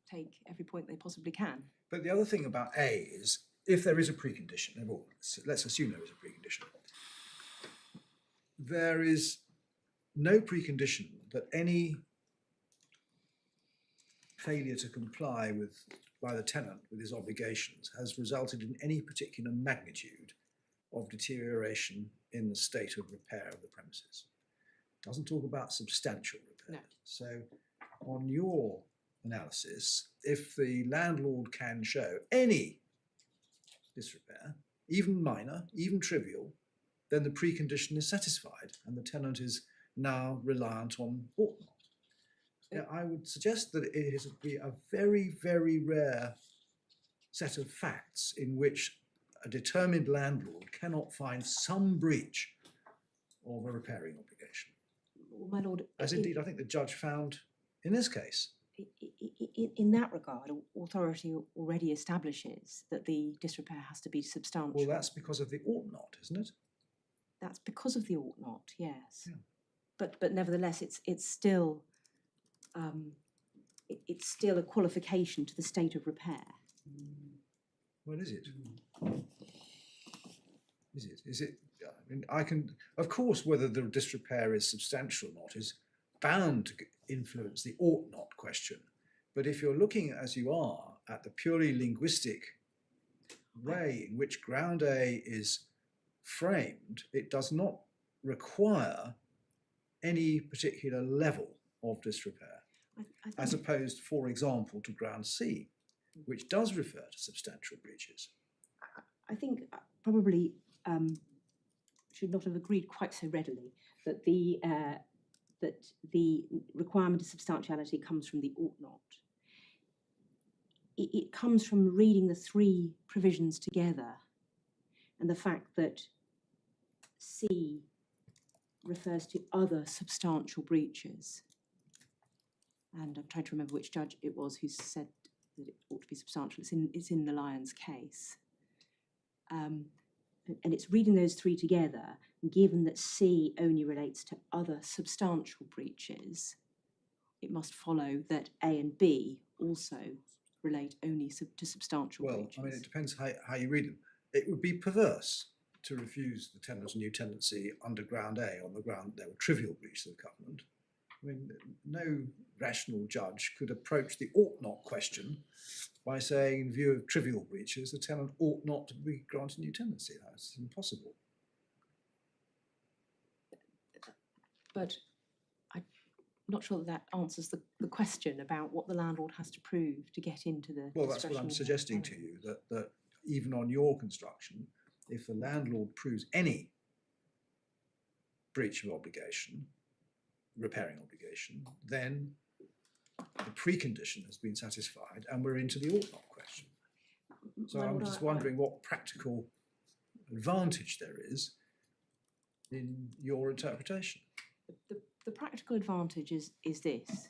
take every point they possibly can. But the other thing about A is, if there is a precondition, well, let's assume there is a precondition, there is no precondition that any failure to comply by the tenant with his obligations has resulted in any particular magnitude of deterioration in the state of repair of the premises. It doesn't talk about substantial repair. No. So on your analysis, if the landlord can show any disrepair, even minor, even trivial, then the precondition is satisfied and the tenant is now reliant on ought not. Now, I would suggest that it would be a very, very rare set of facts in which a determined landlord cannot find some breach of a repairing obligation. Well, my lord... As indeed I think the judge found in this case. In that regard, authority already establishes that the disrepair has to be substantial. Well, that's because of the ought not, isn't it? That's because of the ought not, yes. Yeah. But nevertheless, it's still a qualification to the state of repair. Well, is it? Is it? I mean, I can, of course, whether the disrepair is substantial or not is bound to influence the ought not question. But if you're looking, as you are, at the purely linguistic way in which ground A is framed, it does not require any particular level of disrepair, as opposed, for example, to ground C, which does refer to substantial breaches. I think probably should not have agreed quite so readily that the requirement of substantiality comes from the ought not. It comes from reading the three provisions together and the fact that C refers to other substantial breaches. And I'm trying to remember which judge it was who said that it ought to be substantial. It's in the Lyons case. And it's reading those three together, given that C only relates to other substantial breaches, it must follow that A and B also relate only to substantial breaches. I mean, it depends how you read them. It would be perverse to refuse the tenant's new tenancy under ground A on the ground there were trivial breaches of the covenant. I mean, no rational judge could approach the ought not question by saying, in view of trivial breaches, the tenant ought not to be granted new tenancy. That's impossible. But I'm not sure that answers the question about what the landlord has to prove to get into the Well, that's what I'm discretionary suggesting to tenant. you, that even on your construction, if the landlord proves any breach of obligation, repairing obligation, then the precondition has been satisfied and we're into the ought not question. So My I'm lord, just I- wondering what practical advantage there is in your interpretation. The practical advantage is this,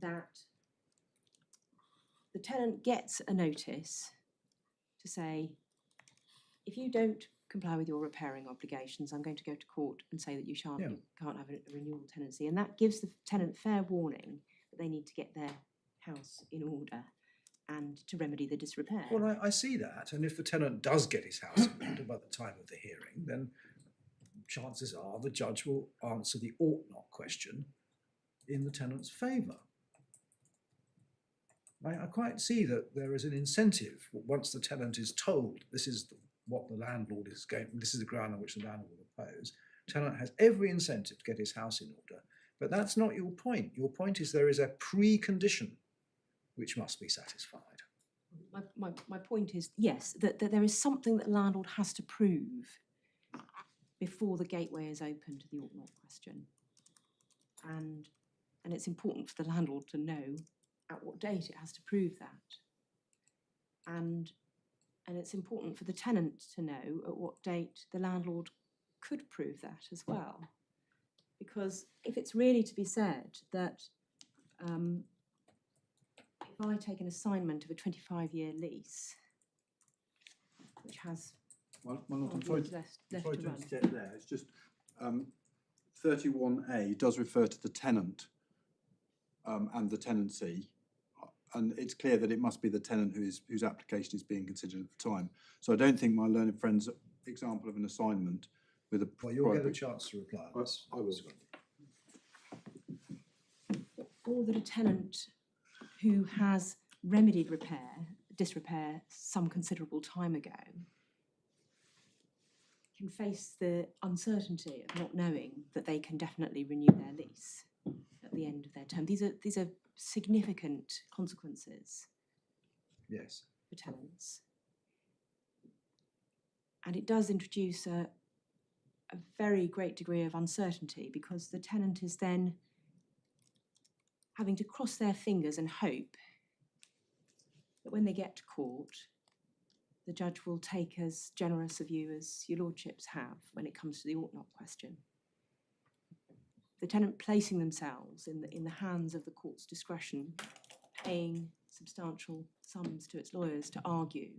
that the tenant gets a notice to say, if you don't comply with your repairing obligations, I'm going to go to court and say that you can't have a renewal tenancy. And that gives the tenant fair warning that they need to get their house in order and to remedy the disrepair. Well, I see that. And if the tenant does get his house in order by the time of the hearing, then chances are the judge will answer the ought not question in the tenant's favour. I quite see that there is an incentive once the tenant is told this is what the landlord is going, this is the ground on which the landlord will oppose. Tenant has every incentive to get his house in order, but that's not your point. Your point is there is a precondition which must be satisfied. My point is, yes, that there is something that landlord has to prove before the gateway is open to the ought not question. And it's important for the landlord to know at what date it has to prove that. And it's important for the tenant to know at what date the landlord could prove that as well. Because if it's really to be said that if I take an assignment of a 25-year lease, which has Well, I'm 5 sorry, years left sorry to to run. interject there. It's just 31A does refer to the tenant and the tenancy, and it's clear that it must be the tenant whose application is being considered at the time. So I don't think my learned friend's example of an assignment with a Well, you'll get a private- chance to reply. on this. I will. Or that a tenant who has remedied disrepair some considerable time ago can face the uncertainty of not knowing that they can definitely renew their lease at the end of their term. These are significant consequences Yes. for tenants. And it does introduce a very great degree of uncertainty because the tenant is then having to cross their fingers and hope that when they get to court, the judge will take as generous a view as your lordships have when it comes to the ought not question. The tenant placing themselves in the hands of the court's discretion, paying substantial sums to its lawyers to argue,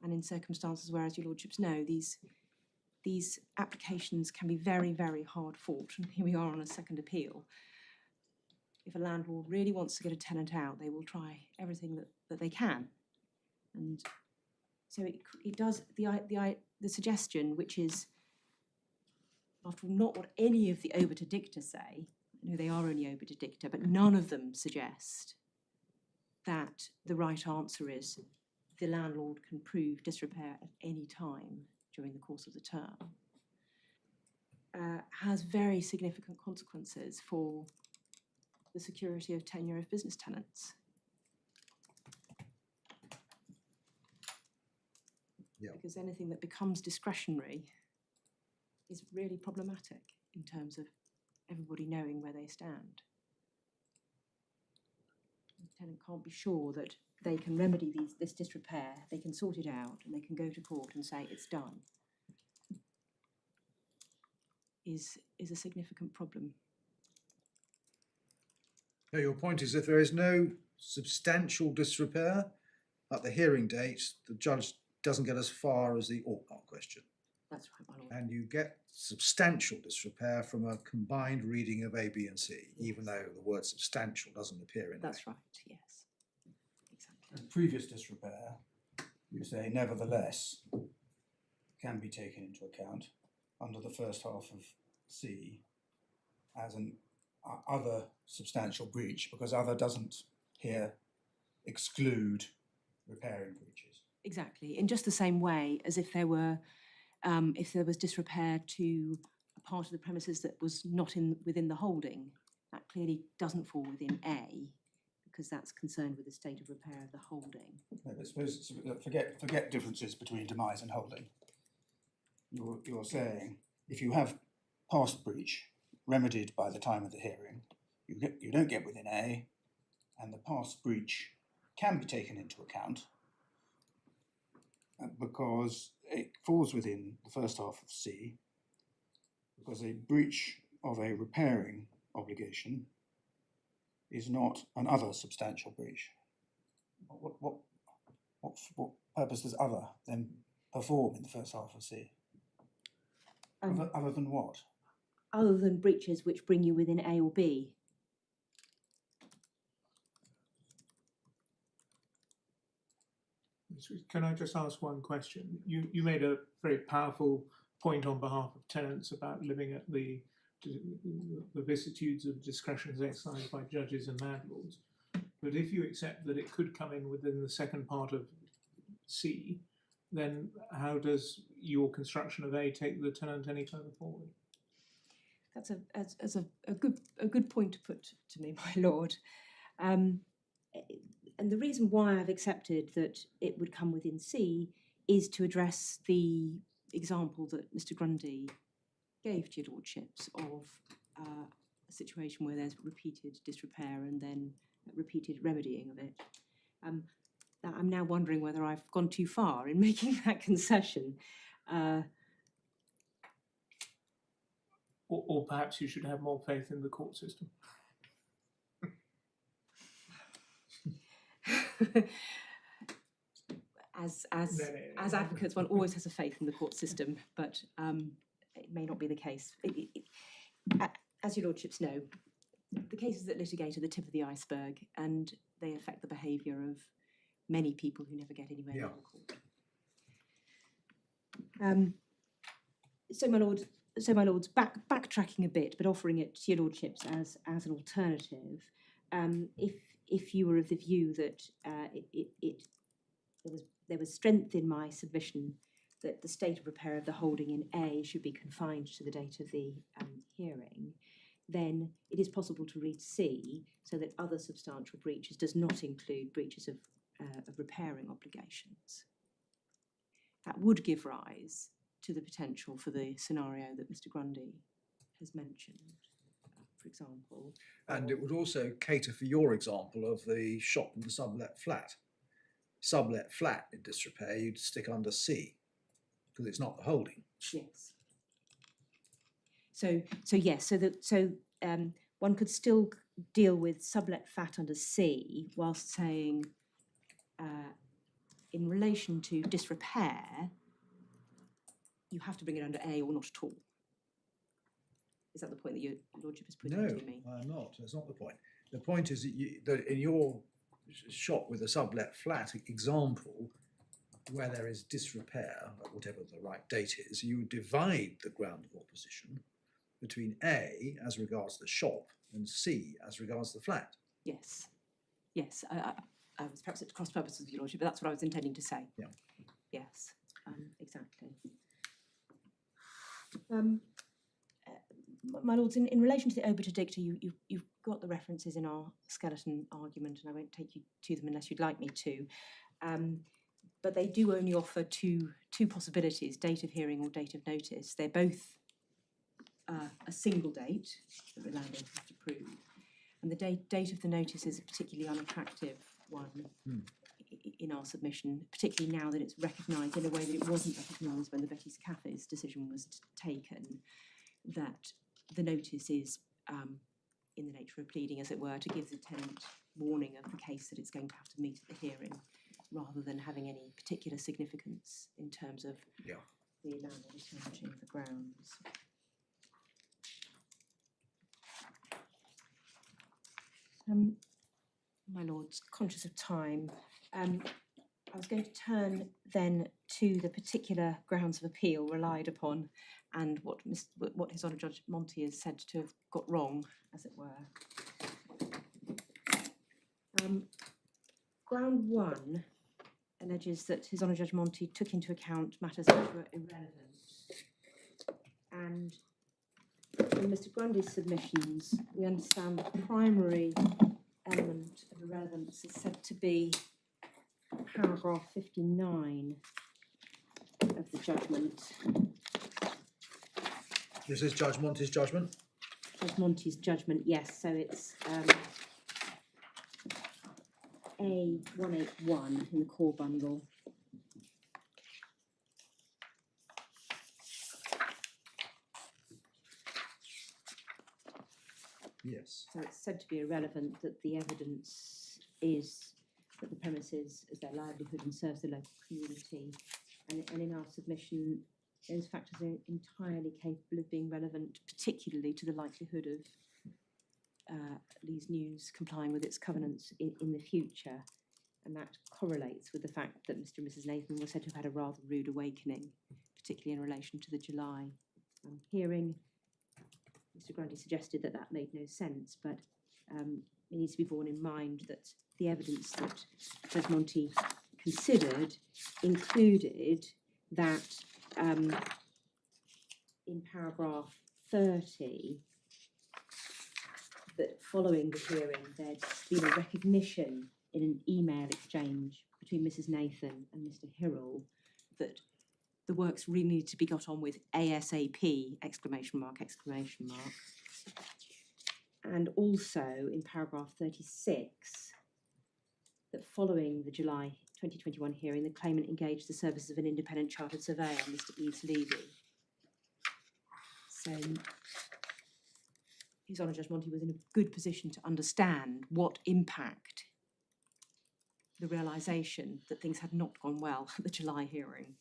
and in circumstances where, as your lordships know, these applications can be very, very hard fought, and here we are on a second appeal. If a landlord really wants to get a tenant out, they will try everything that they can. And so it does, the suggestion, which is, after all, not what any of the obiter dicta say, I know they are only obiter dicta, but none of them suggest that the right answer is the landlord can prove disrepair at any time during the course of the term, has very significant consequences for the security of tenure of business tenants. Yeah. Because anything that becomes discretionary is really problematic in terms of everybody knowing where they stand. The tenant can't be sure that they can remedy this disrepair, they can sort it out, and they can go to court and say it's done. is a significant problem. No, your point is if there is no substantial disrepair at the hearing date, the judge doesn't get as far as the ought not question. That's right, my lord. And you get substantial disrepair from a combined reading of A, B and C, even though the word substantial doesn't appear in That's A. right, yes. Exactly. Previous disrepair, you say nevertheless can be taken into account under the first half of C as an other substantial breach, because other doesn't here exclude repairing breaches. Exactly, in just the same way as if there was disrepair to a part of the premises that was not within the holding, that clearly doesn't fall within A, because that's concerned with the state of repair of the holding. No, but suppose, forget differences between demise and holding. You're saying if you have past breach remedied by the time of the hearing, you don't get within A, and the past breach can be taken into account because it falls within the first half of C, because a breach of a repairing obligation is not an other substantial breach. What purpose does other then perform in the first half of C? Other than what? Other than breaches which bring you within A or B. Can I just ask one question? You made a very powerful point on behalf of tenants about living at the vicissitudes of discretions exercised by judges and landlords. But if you accept that it could come in within the second part of C, then how does your construction of A take the tenant any further forward? That's a good point to put to me, my lord. And the reason why I've accepted that it would come within C is to address the example that Mr. Grundy gave to your lordships of a situation where there's repeated disrepair and then repeated remedying of it. I'm now wondering whether I've gone too far in making that concession. Or perhaps you should have more faith in the court system. As advocates, one always has a faith in the court system, but it may not be the case. As your lordships know, the cases that litigate are the tip of the iceberg, and they affect the behaviour of many people who never get anywhere near the court. So my lords, backtracking a bit, but offering it to your lordships as an alternative, if you were of the view that there was strength in my submission that the state of repair of the holding in A should be confined to the date of the hearing, then it is possible to read C so that other substantial breaches does not include breaches of repairing obligations. That would give rise to the potential for the scenario that Mr. Grundy has mentioned, for example. And it would also cater for your example of the shop and the sublet flat. Sublet flat in disrepair, you'd stick under C because it's not the holding. Yes. So yes. So one could still deal with sublet flat under C whilst saying, in relation to disrepair, you have to bring it under A or not at all. Is that the point that your lordship is putting to me? No, I'm not. That's not the point. The point is that in your shop with a sublet flat example, where there is disrepair, whatever the right date is, you divide the ground of opposition between A as regards the shop and C as regards the flat. Yes. Yes. I was perhaps at cross purposes with your lordship, but that's what I was intending to say. Yeah. Yes. Exactly. My lords, in relation to the obiter dicta, you've got the references in our skeleton argument, and I won't take you to them unless you'd like me to. But they do only offer two possibilities, date of hearing or date of notice. They're both a single date that the landlord has to prove. And the date of the notice is a particularly unattractive one in our submission, particularly now that it's recognised in a way that it wasn't recognised when the Betty's Cafes decision was taken, that the notice is in the nature of pleading, as it were, to give the tenant warning of the case that it's going to have to meet at the hearing, rather than having any particular significance in terms of Yeah. the landlord establishing the grounds. My lords, conscious of time, I was going to turn then to the particular grounds of appeal relied upon and what His Honour Judge Monty is said to have got wrong, as it were. Ground 1 alleges that His Honour Judge Monty took into account matters which were irrelevant. And in Mr. Grundy's submissions, we understand the primary element of irrelevance is said to be paragraph 59 of the judgment. This is Judge Monty's judgment. Judge Monty's judgment, yes. So it's A181 in the core bundle. Yes. So it's said to be irrelevant that the evidence is that the premises is their livelihood and serves the local community. And in our submission, those factors are entirely capable of being relevant, particularly to the likelihood of Lees News complying with its covenants in the future. And that correlates with the fact that Mr. and Mrs. Nathan were said to have had a rather rude awakening, particularly in relation to the July hearing. Mr. Grundy suggested that that made no sense, but it needs to be borne in mind that the evidence that Judge Monty considered included that in paragraph 30, that following the hearing there'd been a recognition in an email exchange between Mrs. Nathan and Mr. Hirrell that the works really need to be got on with ASAP, exclamation mark, exclamation mark. And also in paragraph 36, that following the July 2021 hearing, the claimant engaged the services of an independent chartered surveyor, Mr. Eves Levy. So His Honour Judge Monty was in a good position to understand what impact the realisation that things had not gone well at the July hearing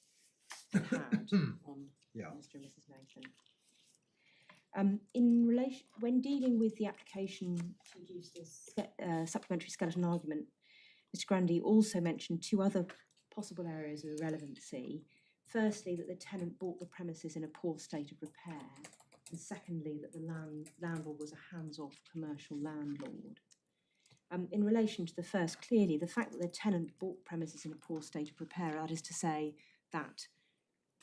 had on Mr. and Mrs. Nathan. In relation, when dealing with the application to use this supplementary skeleton argument, Mr. Grundy also mentioned two other possible areas of irrelevancy. Firstly, that the tenant bought the premises in a poor state of repair, and secondly, that the landlord was a hands-off commercial landlord. In relation to the first, clearly, the fact that the tenant bought premises in a poor state of repair, that is to say that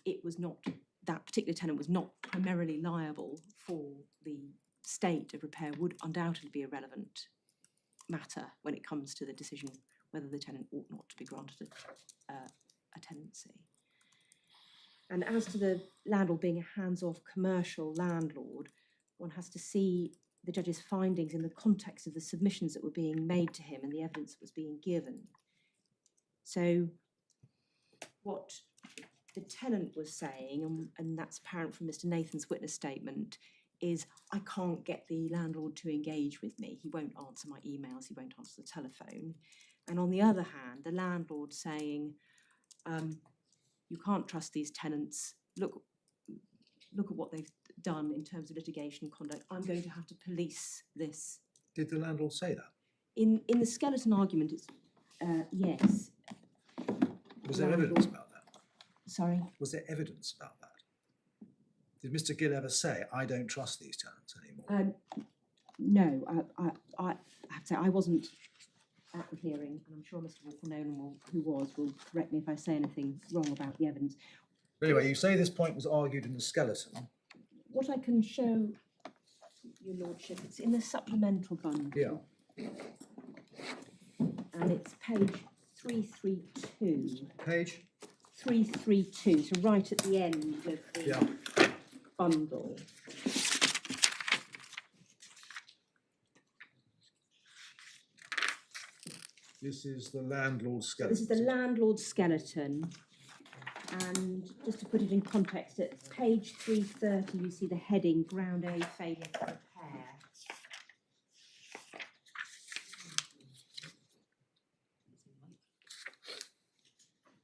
it was not, that particular tenant was not primarily liable for the state of repair, would undoubtedly be a relevant matter when it comes to the decision whether the tenant ought not to be granted a tenancy. And as to the landlord being a hands-off commercial landlord, one has to see the judge's findings in the context of the submissions that were being made to him and the evidence that was being given. So what the tenant was saying, and that's apparent from Mr. Nathan's witness statement, is I can't get the landlord to engage with me. He won't answer my emails, he won't answer the telephone. And on the other hand, the landlord saying, you can't trust these tenants. Look at what they've done in terms of litigation conduct. I'm going to have to police this. Did the landlord say that? In the skeleton argument, it's yes. Was there evidence about that? Sorry? Was there evidence about that? Did Mr. Gill ever say, I don't trust these tenants anymore? No, I have to say I wasn't at the hearing, and I'm sure Mr. Walker Nolan, who will correct me if I say anything wrong about the evidence. But anyway, you say this point was argued in the skeleton. What I can show, Your Lordship, it's in the supplemental bundle. Yeah. And it's page 332. Page? 332, so right at the end of the bundle. This is the landlord's So skeleton. this is the landlord's skeleton. And just to put it in context, at page 330, you see the heading Ground A failure to repair.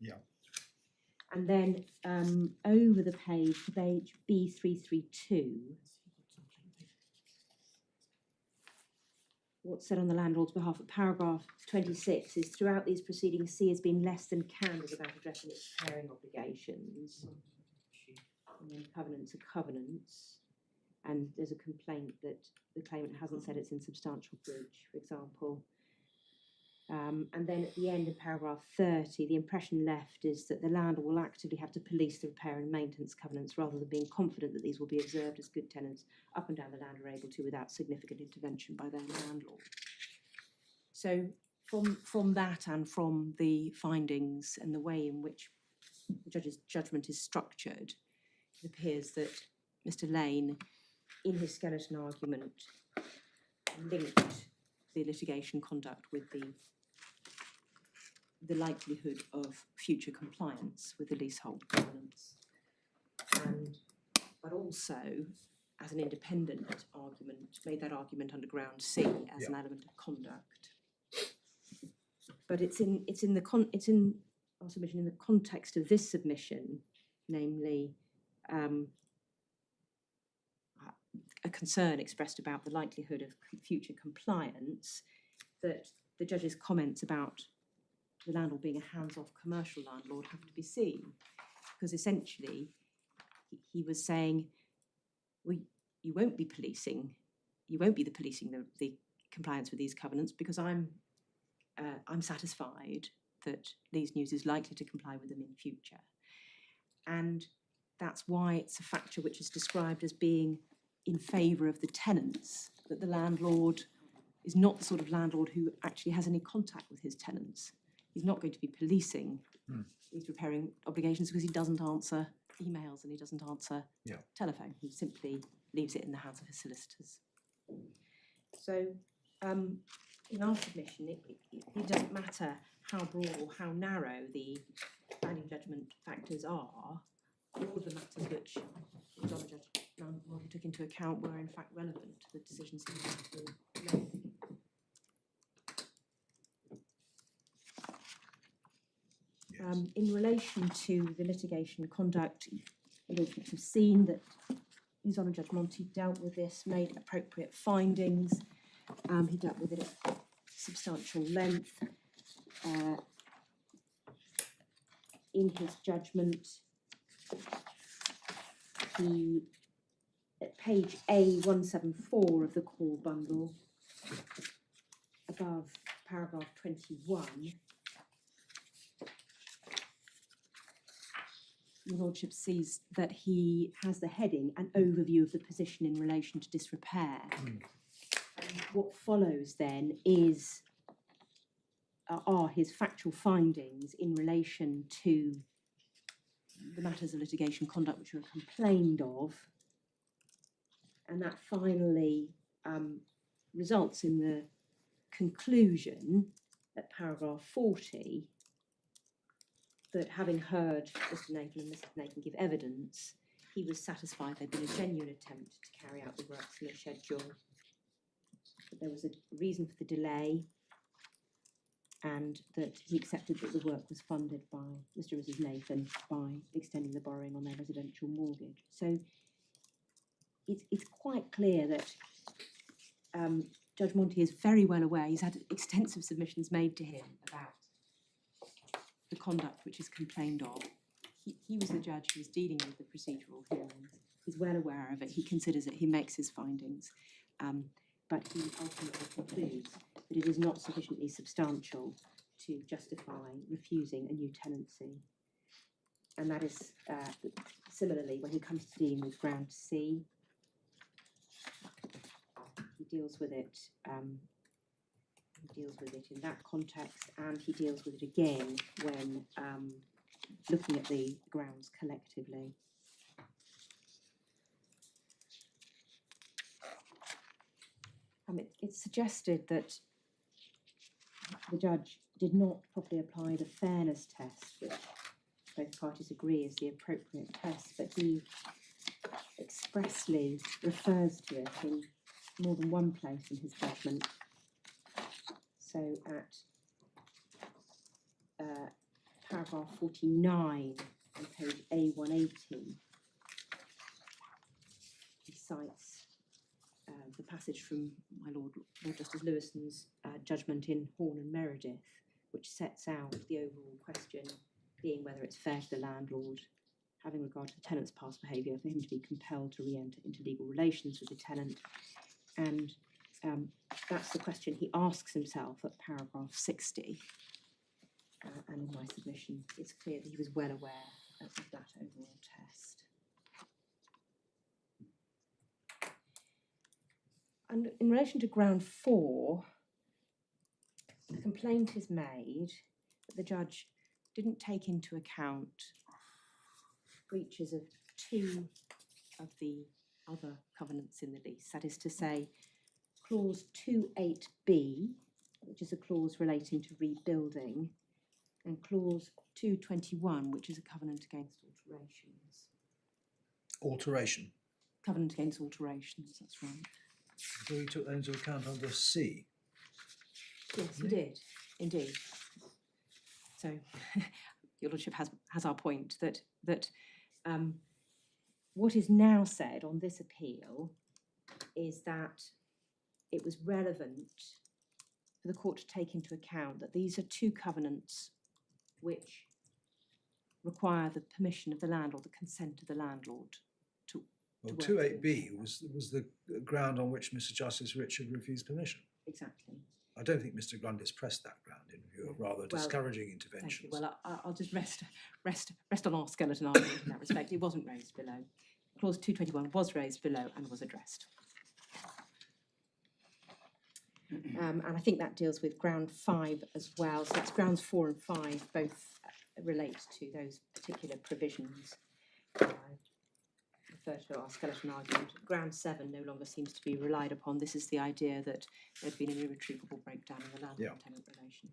Yeah. And then over the page to page B332, what's said on the landlord's behalf at paragraph 26 is throughout these proceedings, C has been less than candid about addressing its repairing obligations. And then covenants are covenants. And there's a complaint that the claimant hasn't said it's in substantial breach, for example. And then at the end of paragraph 30, the impression left is that the landlord will actively have to police the repair and maintenance covenants rather than being confident that these will be observed as good tenants up and down the land are able to without significant intervention by their landlord. So from that and from the findings and the way in which the judge's judgment is structured, it appears that Mr. Lane, in his skeleton argument, linked the litigation conduct with the likelihood of future compliance with the leasehold covenants, but also as an independent argument, made that argument under ground C as an element of conduct. But it's in our submission in the context of this submission, namely a concern expressed about the likelihood of future compliance, that the judge's comments about the landlord being a hands-off commercial landlord have to be seen, because essentially he was saying, well, you won't be policing the compliance with these covenants because I'm satisfied that Lees News is likely to comply with them in future, and that's why it's a factor which is described as being in favour of the tenants, that the landlord is not the sort of landlord who actually has any contact with his tenants. He's not going to be policing these repairing obligations because he doesn't answer emails and he doesn't answer telephone. He simply leaves it in the hands of his solicitors. So in our submission, it doesn't matter how broad or how narrow the value judgment factors are, all of the matters which the judge took into account were in fact relevant to the decisions he had to make. In relation to the litigation conduct, you'll have seen that His Honour Judge Monty dealt with this, made appropriate findings. He dealt with it at substantial length. In his judgment, he, at page A174 of the core bundle, above paragraph 21, Your Lordship sees that he has the heading, an overview of the position in relation to disrepair. And what follows then are his factual findings in relation to the matters of litigation conduct which are complained of, and that finally results in the conclusion at paragraph 40 that having heard Mr. Nathan and Mrs. Nathan give evidence, he was satisfied there'd been a genuine attempt to carry out the works in the schedule, that there was a reason for the delay, and that he accepted that the work was funded by Mr. and Mrs. Nathan by extending the borrowing on their residential mortgage. So it's quite clear that Judge Monty is very well aware. He's had extensive submissions made to him about the conduct which is complained of. He was the judge who was dealing with the procedural hearings. He's well aware of it. He considers it. He makes his findings. But he ultimately concludes that it is not sufficiently substantial to justify refusing a new tenancy. And that is similarly when he comes to dealing with ground C, he deals with it. He deals with it in that context, and he deals with it again when looking at the grounds collectively. It's suggested that the judge did not properly apply the fairness test, which both parties agree is the appropriate test, but he expressly refers to it in more than one place in his judgment. So at paragraph 49 on page A180, he cites the passage from my Lord Justice Lewison's judgment in Horn and Meredith, which sets out the overall question being whether it's fair to the landlord, having regard to the tenant's past behaviour, for him to be compelled to re-enter into legal relations with the tenant. And that's the question he asks himself at paragraph 60. And in my submission, it's clear that he was well aware of that overall test. And in relation to ground 4, a complaint is made that the judge didn't take into account breaches of 2 of the other covenants in the lease. That is to say, clause 28B, which is a clause relating to rebuilding, and clause 221, which is a covenant against alterations. Alteration. Covenant against alterations, that's right. So we took that into account under C. Yes, you did, indeed. So, Your Lordship has our point that what is now said on this appeal is that it was relevant for the court to take into account that these are 2 covenants which require the permission of the landlord, the consent of the landlord to Well, work 28B was the ground on which Mr. Justice Richard refused permission. Exactly. I don't think Mr. Grundis pressed that ground in view of rather discouraging Thank you. interventions. Well, I'll just rest on our skeleton argument in that respect. It wasn't raised below. Clause 221 was raised below and was addressed. And I think that deals with ground 5 as well. So it's grounds 4 and 5 both relate to those particular provisions. I refer to our skeleton argument. Ground 7 no longer seems to be relied upon. This is the idea that there'd been an irretrievable breakdown in the landlord and tenant relationship.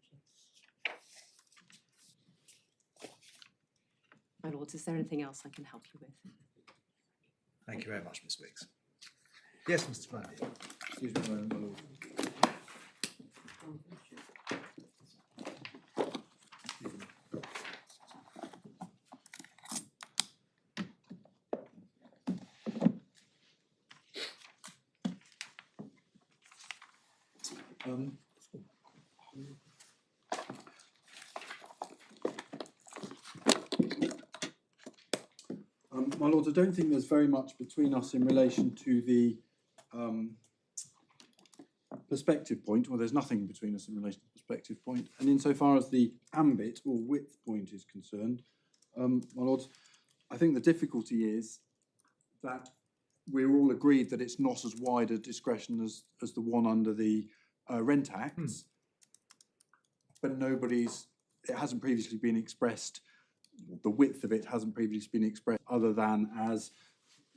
My lords, is there anything else I can help you with? Thank you very much, Miss Wicks. Yes, Mr. Grundy. Excuse me, my lord. My lords, I don't think there's very much between us in relation to the perspective point. Well, there's nothing between us in relation to the perspective point. And insofar as the ambit or width point is concerned, my lords, I think the difficulty is that we're all agreed that it's not as wide a discretion as the one under the Rent Acts, but it hasn't previously been expressed, the width of it hasn't previously been expressed other than as,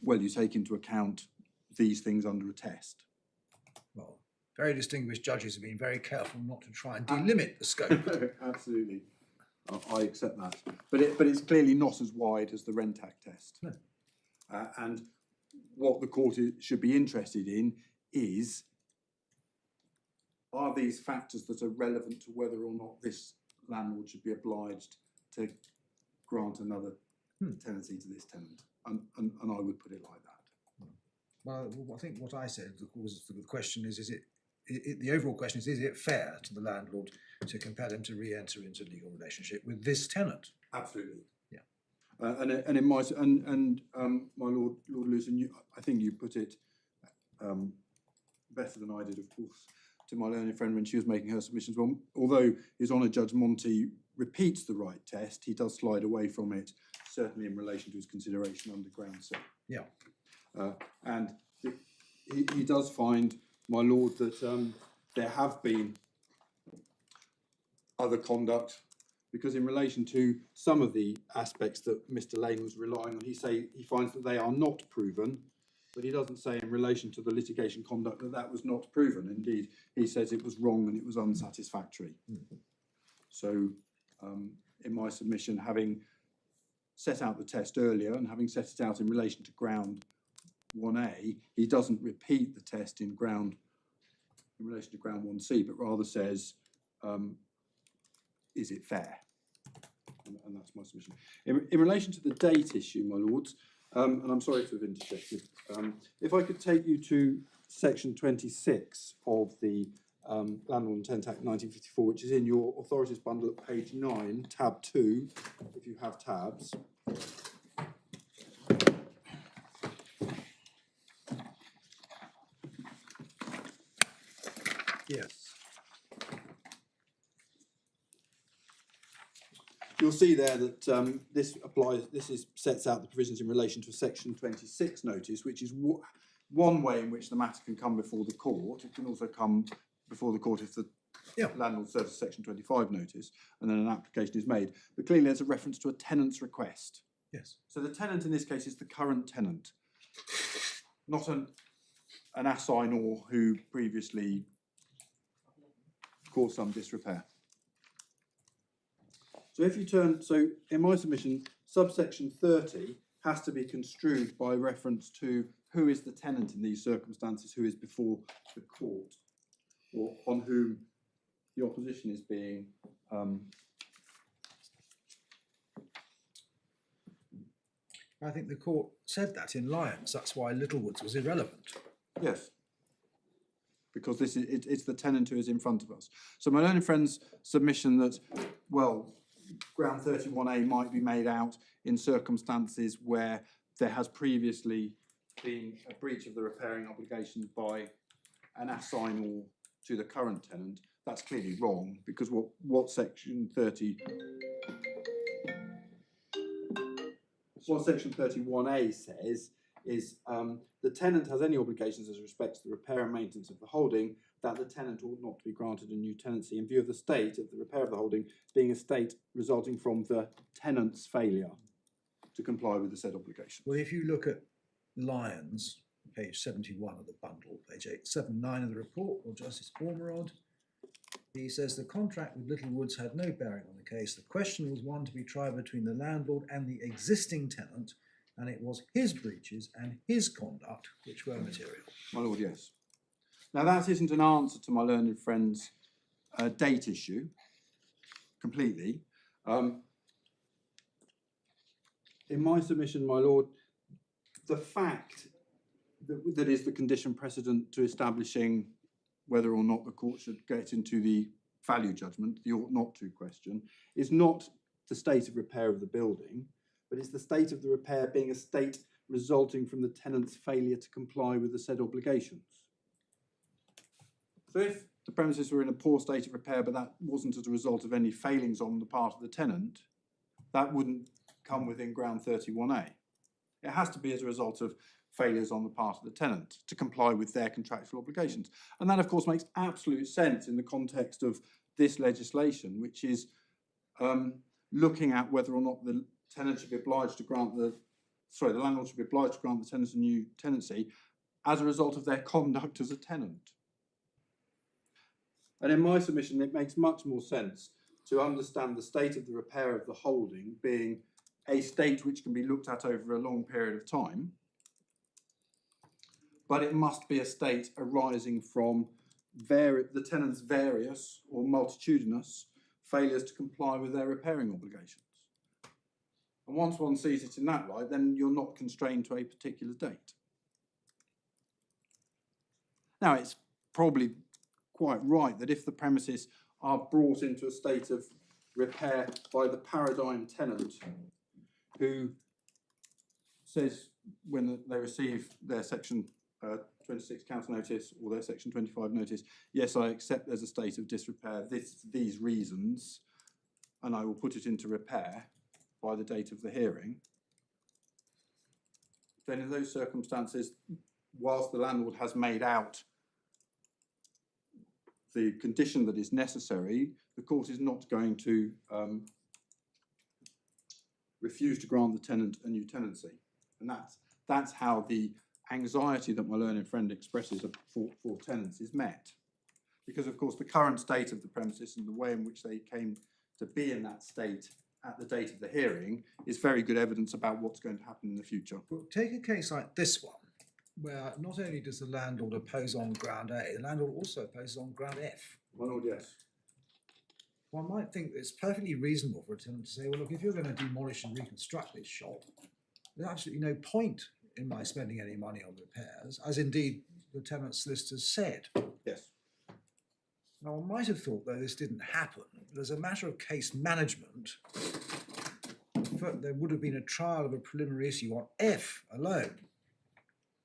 well, you take into account these things under a test. Well, very distinguished judges have been very careful not to try and delimit the scope. Absolutely. I accept that. But it's clearly not as wide as the Rent Act test. No. And what the court should be interested in is, are these factors that are relevant to whether or not this landlord should be obliged to grant another tenancy to this tenant? And I would put it like that. Well, I think what I said was the question is the overall question is it fair to the landlord to compel him to re-enter into a legal relationship with this tenant? Absolutely. Yeah. And in my my Lord Lewison, I think you put it better than I did, of course, to my learned friend when she was making her submissions. Well, although His Honour Judge Monty repeats the right test, he does slide away from it, certainly in relation to his consideration under ground 7. Yeah. And he does find, my lord, that there have been other conduct, because in relation to some of the aspects that Mr. Lane was relying on, he finds that they are not proven, but he doesn't say in relation to the litigation conduct that was not proven. Indeed, he says it was wrong and it was unsatisfactory. So, in my submission, having set out the test earlier, and having set it out in relation to ground 1A, he doesn't repeat the test in relation to ground 1C, but rather says, is it fair? And that's my submission. In relation to the date issue, my lords, and I'm sorry to have interjected, if I could take you to section 26 of the Landlord and Tenant Act 1954, which is in your authorities bundle at page 9, tab 2, if you have tabs. Yes. You'll see there that this sets out the provisions in relation to a section 26 notice, which is one way in which the matter can come before the court. It can also come before the court if the landlord serves a section 25 notice and then an application is made. But clearly there's a reference to a tenant's request. Yes. So the tenant in this case is the current tenant, not an assignor who previously caused some disrepair. So if you turn, so in my submission, subsection 30 has to be construed by reference to who is the tenant in these circumstances, who is before the court, or on whom the opposition is being I think the court said that in Lyons. That's why Littlewoods was irrelevant. Yes, because this is it's the tenant who is in front of us. So my learned friend's submission that, well, ground 31A might be made out in circumstances where there has previously been a breach of the repairing obligation by an assignor to the current tenant. That's clearly wrong, because what section 30, what section 31A says is the tenant has any obligations as respects the repair and maintenance of the holding, that the tenant ought not to be granted a new tenancy in view of the state of the repair of the holding being a state resulting from the tenant's failure to comply with the said obligation. Well, if you look at Lyons, page 71 of the bundle, page 879 of the report, or Justice Ormerod, he says the contract with Littlewoods had no bearing on the case. The question was one to be tried between the landlord and the existing tenant, and it was his breaches and his conduct which were material. My lord, yes. Now that isn't an answer to my learned friend's date issue, completely. In my submission, my lord, the fact that is the condition precedent to establishing whether or not the court should get into the value judgment, the ought not to question, is not the state of repair of the building, but is the state of the repair being a state resulting from the tenant's failure to comply with the said obligations. So if the premises were in a poor state of repair, but that wasn't as a result of any failings on the part of the tenant, that wouldn't come within ground 31A. It has to be as a result of failures on the part of the tenant to comply with their contractual obligations. And that, of course, makes absolute sense in the context of this legislation, which is looking at whether or not the tenant should be obliged to grant the landlord should be obliged to grant the tenant a new tenancy as a result of their conduct as a tenant. And in my submission, it makes much more sense to understand the state of the repair of the holding being a state which can be looked at over a long period of time, but it must be a state arising from the tenant's various or multitudinous failures to comply with their repairing obligations. And once one sees it in that light, then you're not constrained to a particular date. Now, it's probably quite right that if the premises are brought into a state of repair by the paradigm tenant who says when they receive their section 26 council notice or their section 25 notice, yes, I accept there's a state of disrepair, these reasons, and I will put it into repair by the date of the hearing, then in those circumstances, whilst the landlord has made out the condition that is necessary, the court is not going to refuse to grant the tenant a new tenancy. And that's how the anxiety that my learned friend expresses for tenants is met. Because, of course, the current state of the premises and the way in which they came to be in that state at the date of the hearing is very good evidence about what's going to happen in the future. Well, take a case like this one, where not only does the landlord oppose on ground A, the landlord also opposes on ground F. My lord, yes. One might think it's perfectly reasonable for a tenant to say, well, look, if you're going to demolish and reconstruct this shop, there's absolutely no point in my spending any money on repairs, as indeed the tenant solicitors said. Yes. Now, one might have thought, though this didn't happen, that as a matter of case management, there would have been a trial of a preliminary issue on F alone.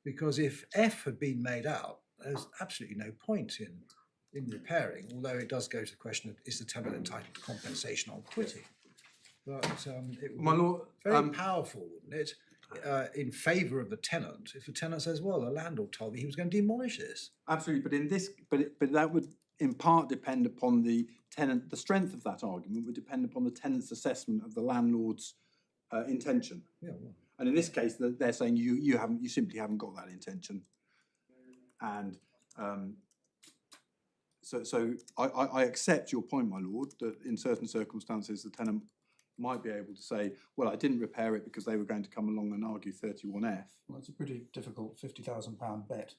Because if F had been made out, there's absolutely no point in repairing, although it does go to the question of is the tenant entitled to compensation on quitting. But it would My be lord, very powerful, wouldn't it, in favour of the tenant, if the tenant says, well, the landlord told me he was going to demolish this. absolutely, but in this, but that would in part depend upon the tenant. The strength of that argument would depend upon the tenant's assessment of the landlord's intention. Yeah, well, And in this case, they're saying you simply haven't got that intention. And so I accept your point, my lord, that in certain circumstances the tenant might be able to say, well, I didn't repair it because they were going to come along and argue 31F. Well, it's a pretty difficult £50,000 bet,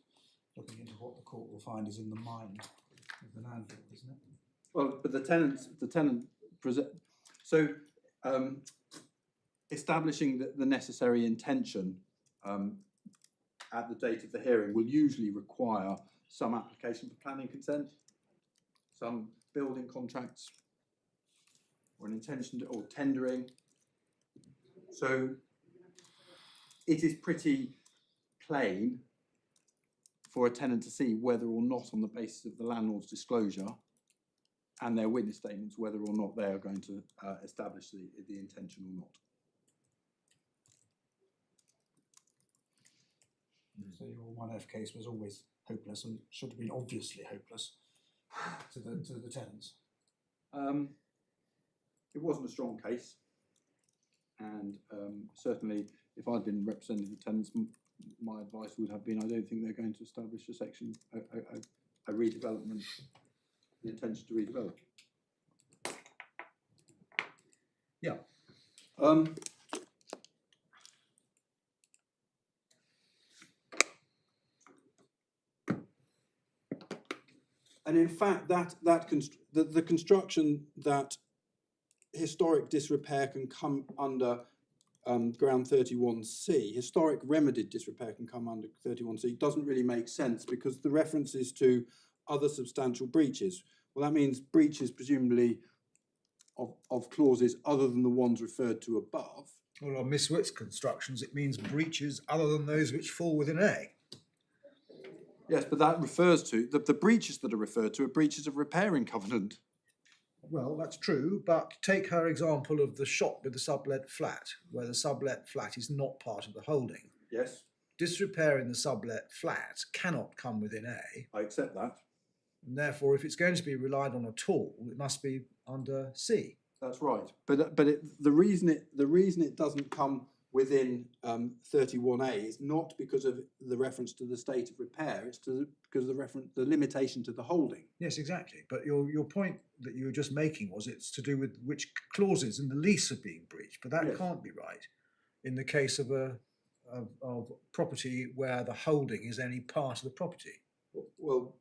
looking into what the court will find is in the mind of the landlord, isn't it? Well, but the tenant establishing the necessary intention at the date of the hearing will usually require some application for planning consent, some building contracts, or an intention to, or tendering. So it is pretty plain for a tenant to see whether or not, on the basis of the landlord's disclosure and their witness statements, whether or not they are going to establish the intention or not. So your 1F case was always hopeless and should have been obviously hopeless to the tenants. It wasn't a strong case, and certainly if I'd been representing the tenants, my advice would have been I don't think they're going to establish a redevelopment, the intention to redevelop. yeah. And in fact, the construction that historic disrepair can come under ground 31C, historic remedied disrepair can come under 31C, doesn't really make sense because the reference is to other substantial breaches. Well, that means breaches presumably of clauses other than the ones referred to above. Well, on Miss Witt's constructions, it means breaches other than those which fall within A. Yes, but that refers to, the breaches that are referred to are breaches of repairing covenant. Well, that's true, but take her example of the shop with the sublet flat, where the sublet flat is not part of the holding. Yes, Disrepair in the sublet flat cannot come within A, I accept that. and therefore, if it's going to be relied on at all, it must be under C. That's right. But the reason it doesn't come within 31A is not because of the reference to the state of repair. It's because of the limitation to the holding. Yes, exactly. But your point that you were just making was it's to do with which clauses in the lease are being breached. But that Yes. can't be right in the case of of property where the holding is only part of the property. Well,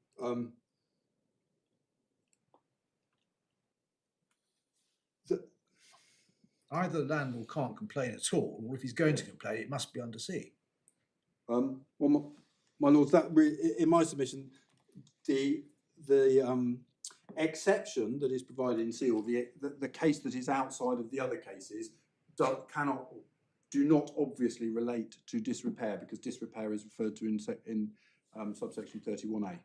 Either the landlord can't complain at all, or if he's going to complain, it must be under C. well, my lords, in my submission, the exception that is provided in C, or the case that is outside of the other cases, do not obviously relate to disrepair, because disrepair is referred to in subsection 31A.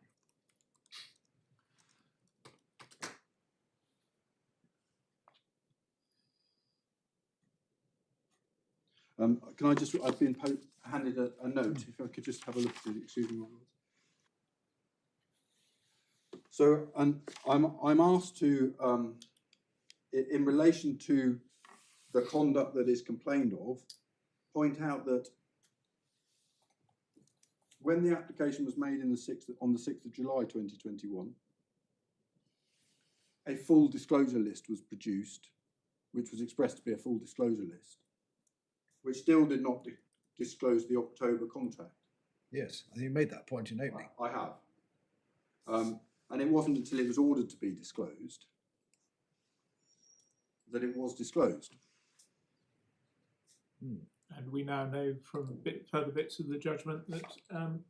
Can I just, I've been handed a note, if I could just have a look at it, excuse me, my lord. So, I'm asked to, in relation to the conduct that is complained of, point out that when the application was made on the 6th of July 2021, a full disclosure list was produced which was expressed to be a full disclosure list, which still did not disclose the October contract. Yes, and you made that point in opening. I have. And it wasn't until it was ordered to be disclosed that it was disclosed. And we now know from further bits of the judgment that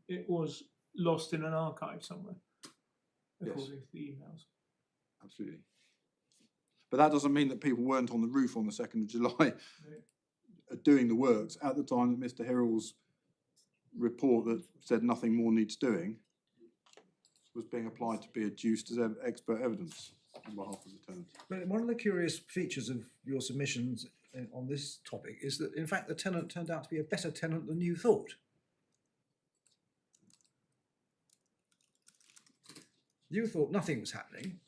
it was lost in an archive somewhere, according to the emails. Absolutely. But that doesn't mean that people weren't on the roof on the 2nd of July doing the works at the time that Mr. Hirrell's report that said nothing more needs doing was being applied to be adduced as expert evidence on behalf of the tenant. But one of the curious features of your submissions on this topic is that, in fact, the tenant turned out to be a better tenant than you thought. You thought nothing was happening,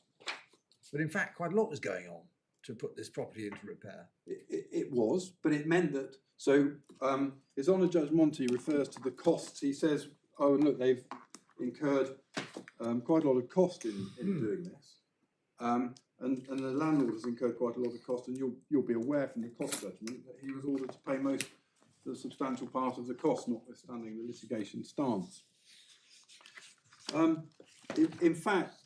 but in fact, quite a lot was going on to put this property into repair. It was, but it meant that, so His Honour Judge Monty refers to the costs. He says, oh, look, they've incurred quite a lot of cost in doing this. And the landlord has incurred quite a lot of cost, and you'll be aware from the cost judgment that he was ordered to pay most, the substantial part of the cost, notwithstanding the litigation stance. In fact,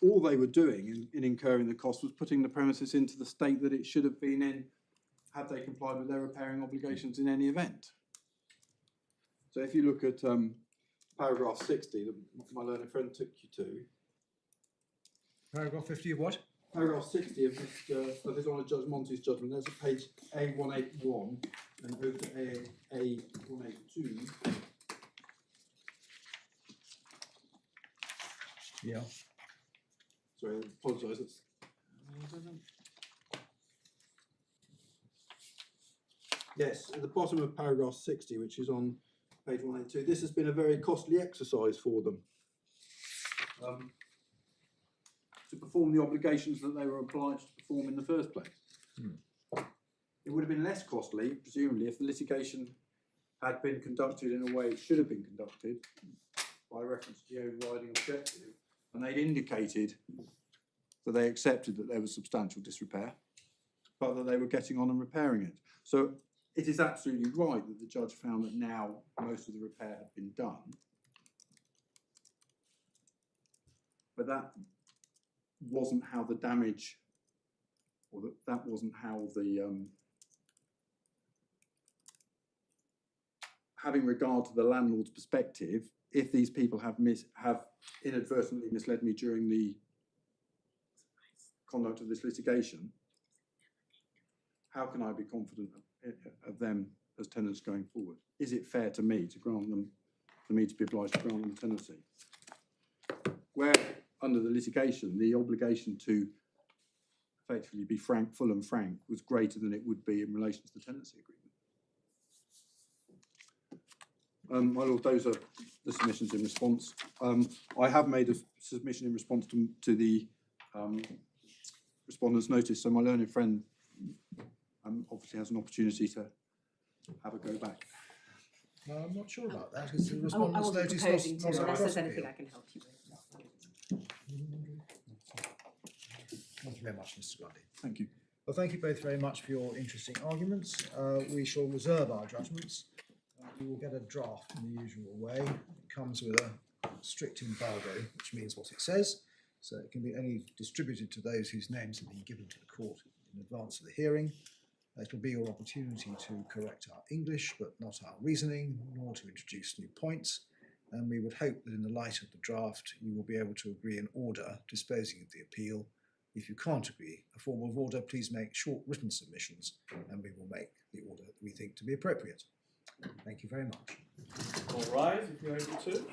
all they were doing in incurring the cost was putting the premises into the state that it should have been in had they complied with their repairing obligations in any event. So if you look at paragraph 60 that my learned friend took you to. Paragraph 50 of what? Paragraph 60 of His Honour Judge Monty's judgment. There's a page A181 and over to A182. Yeah. Sorry, I apologise. Yes, at the bottom of paragraph 60, which is on page 182, this has been a very costly exercise for them to perform the obligations that they were obliged to perform in the first place. It would have been less costly, presumably, if the litigation had been conducted in a way it should have been conducted by reference to the overriding objective, and they'd indicated that they accepted that there was substantial disrepair, but that they were getting on and repairing it. So it is absolutely right that the judge found that now most of the repair had been done, but that wasn't how the damage, or that wasn't how the, having regard to the landlord's perspective, if these people have inadvertently misled me during the conduct of this litigation, how can I be confident of them as tenants going forward? Is it fair to me to grant them, for me to be obliged to grant them a tenancy? Where, under the litigation, the obligation to effectively be full and frank was greater than it would be in relation to the tenancy agreement. My Lord, those are the submissions in response. I have made a submission in response to the respondent's notice, so my learned friend obviously has an opportunity to have a go back. I'm not sure about that. Is the I respondent's wasn't notice proposing to, not unless there's cross anything appeal? I can help you with. Thank you very much, Mr. Grundy. Thank you. Well, thank you both very much for your interesting arguments. We shall reserve our judgments. We will get a draft in the usual way. It comes with a strict embargo, which means what it says. So it can be only distributed to those whose names have been given to the court in advance of the hearing. It will be your opportunity to correct our English, but not our reasoning, nor to introduce new points. And we would hope that in the light of the draft, you will be able to agree an order disposing of the appeal. If you can't agree a form of order, please make short written submissions, and we will make the order that we think to be appropriate. Thank you very much. All rise if you're able to.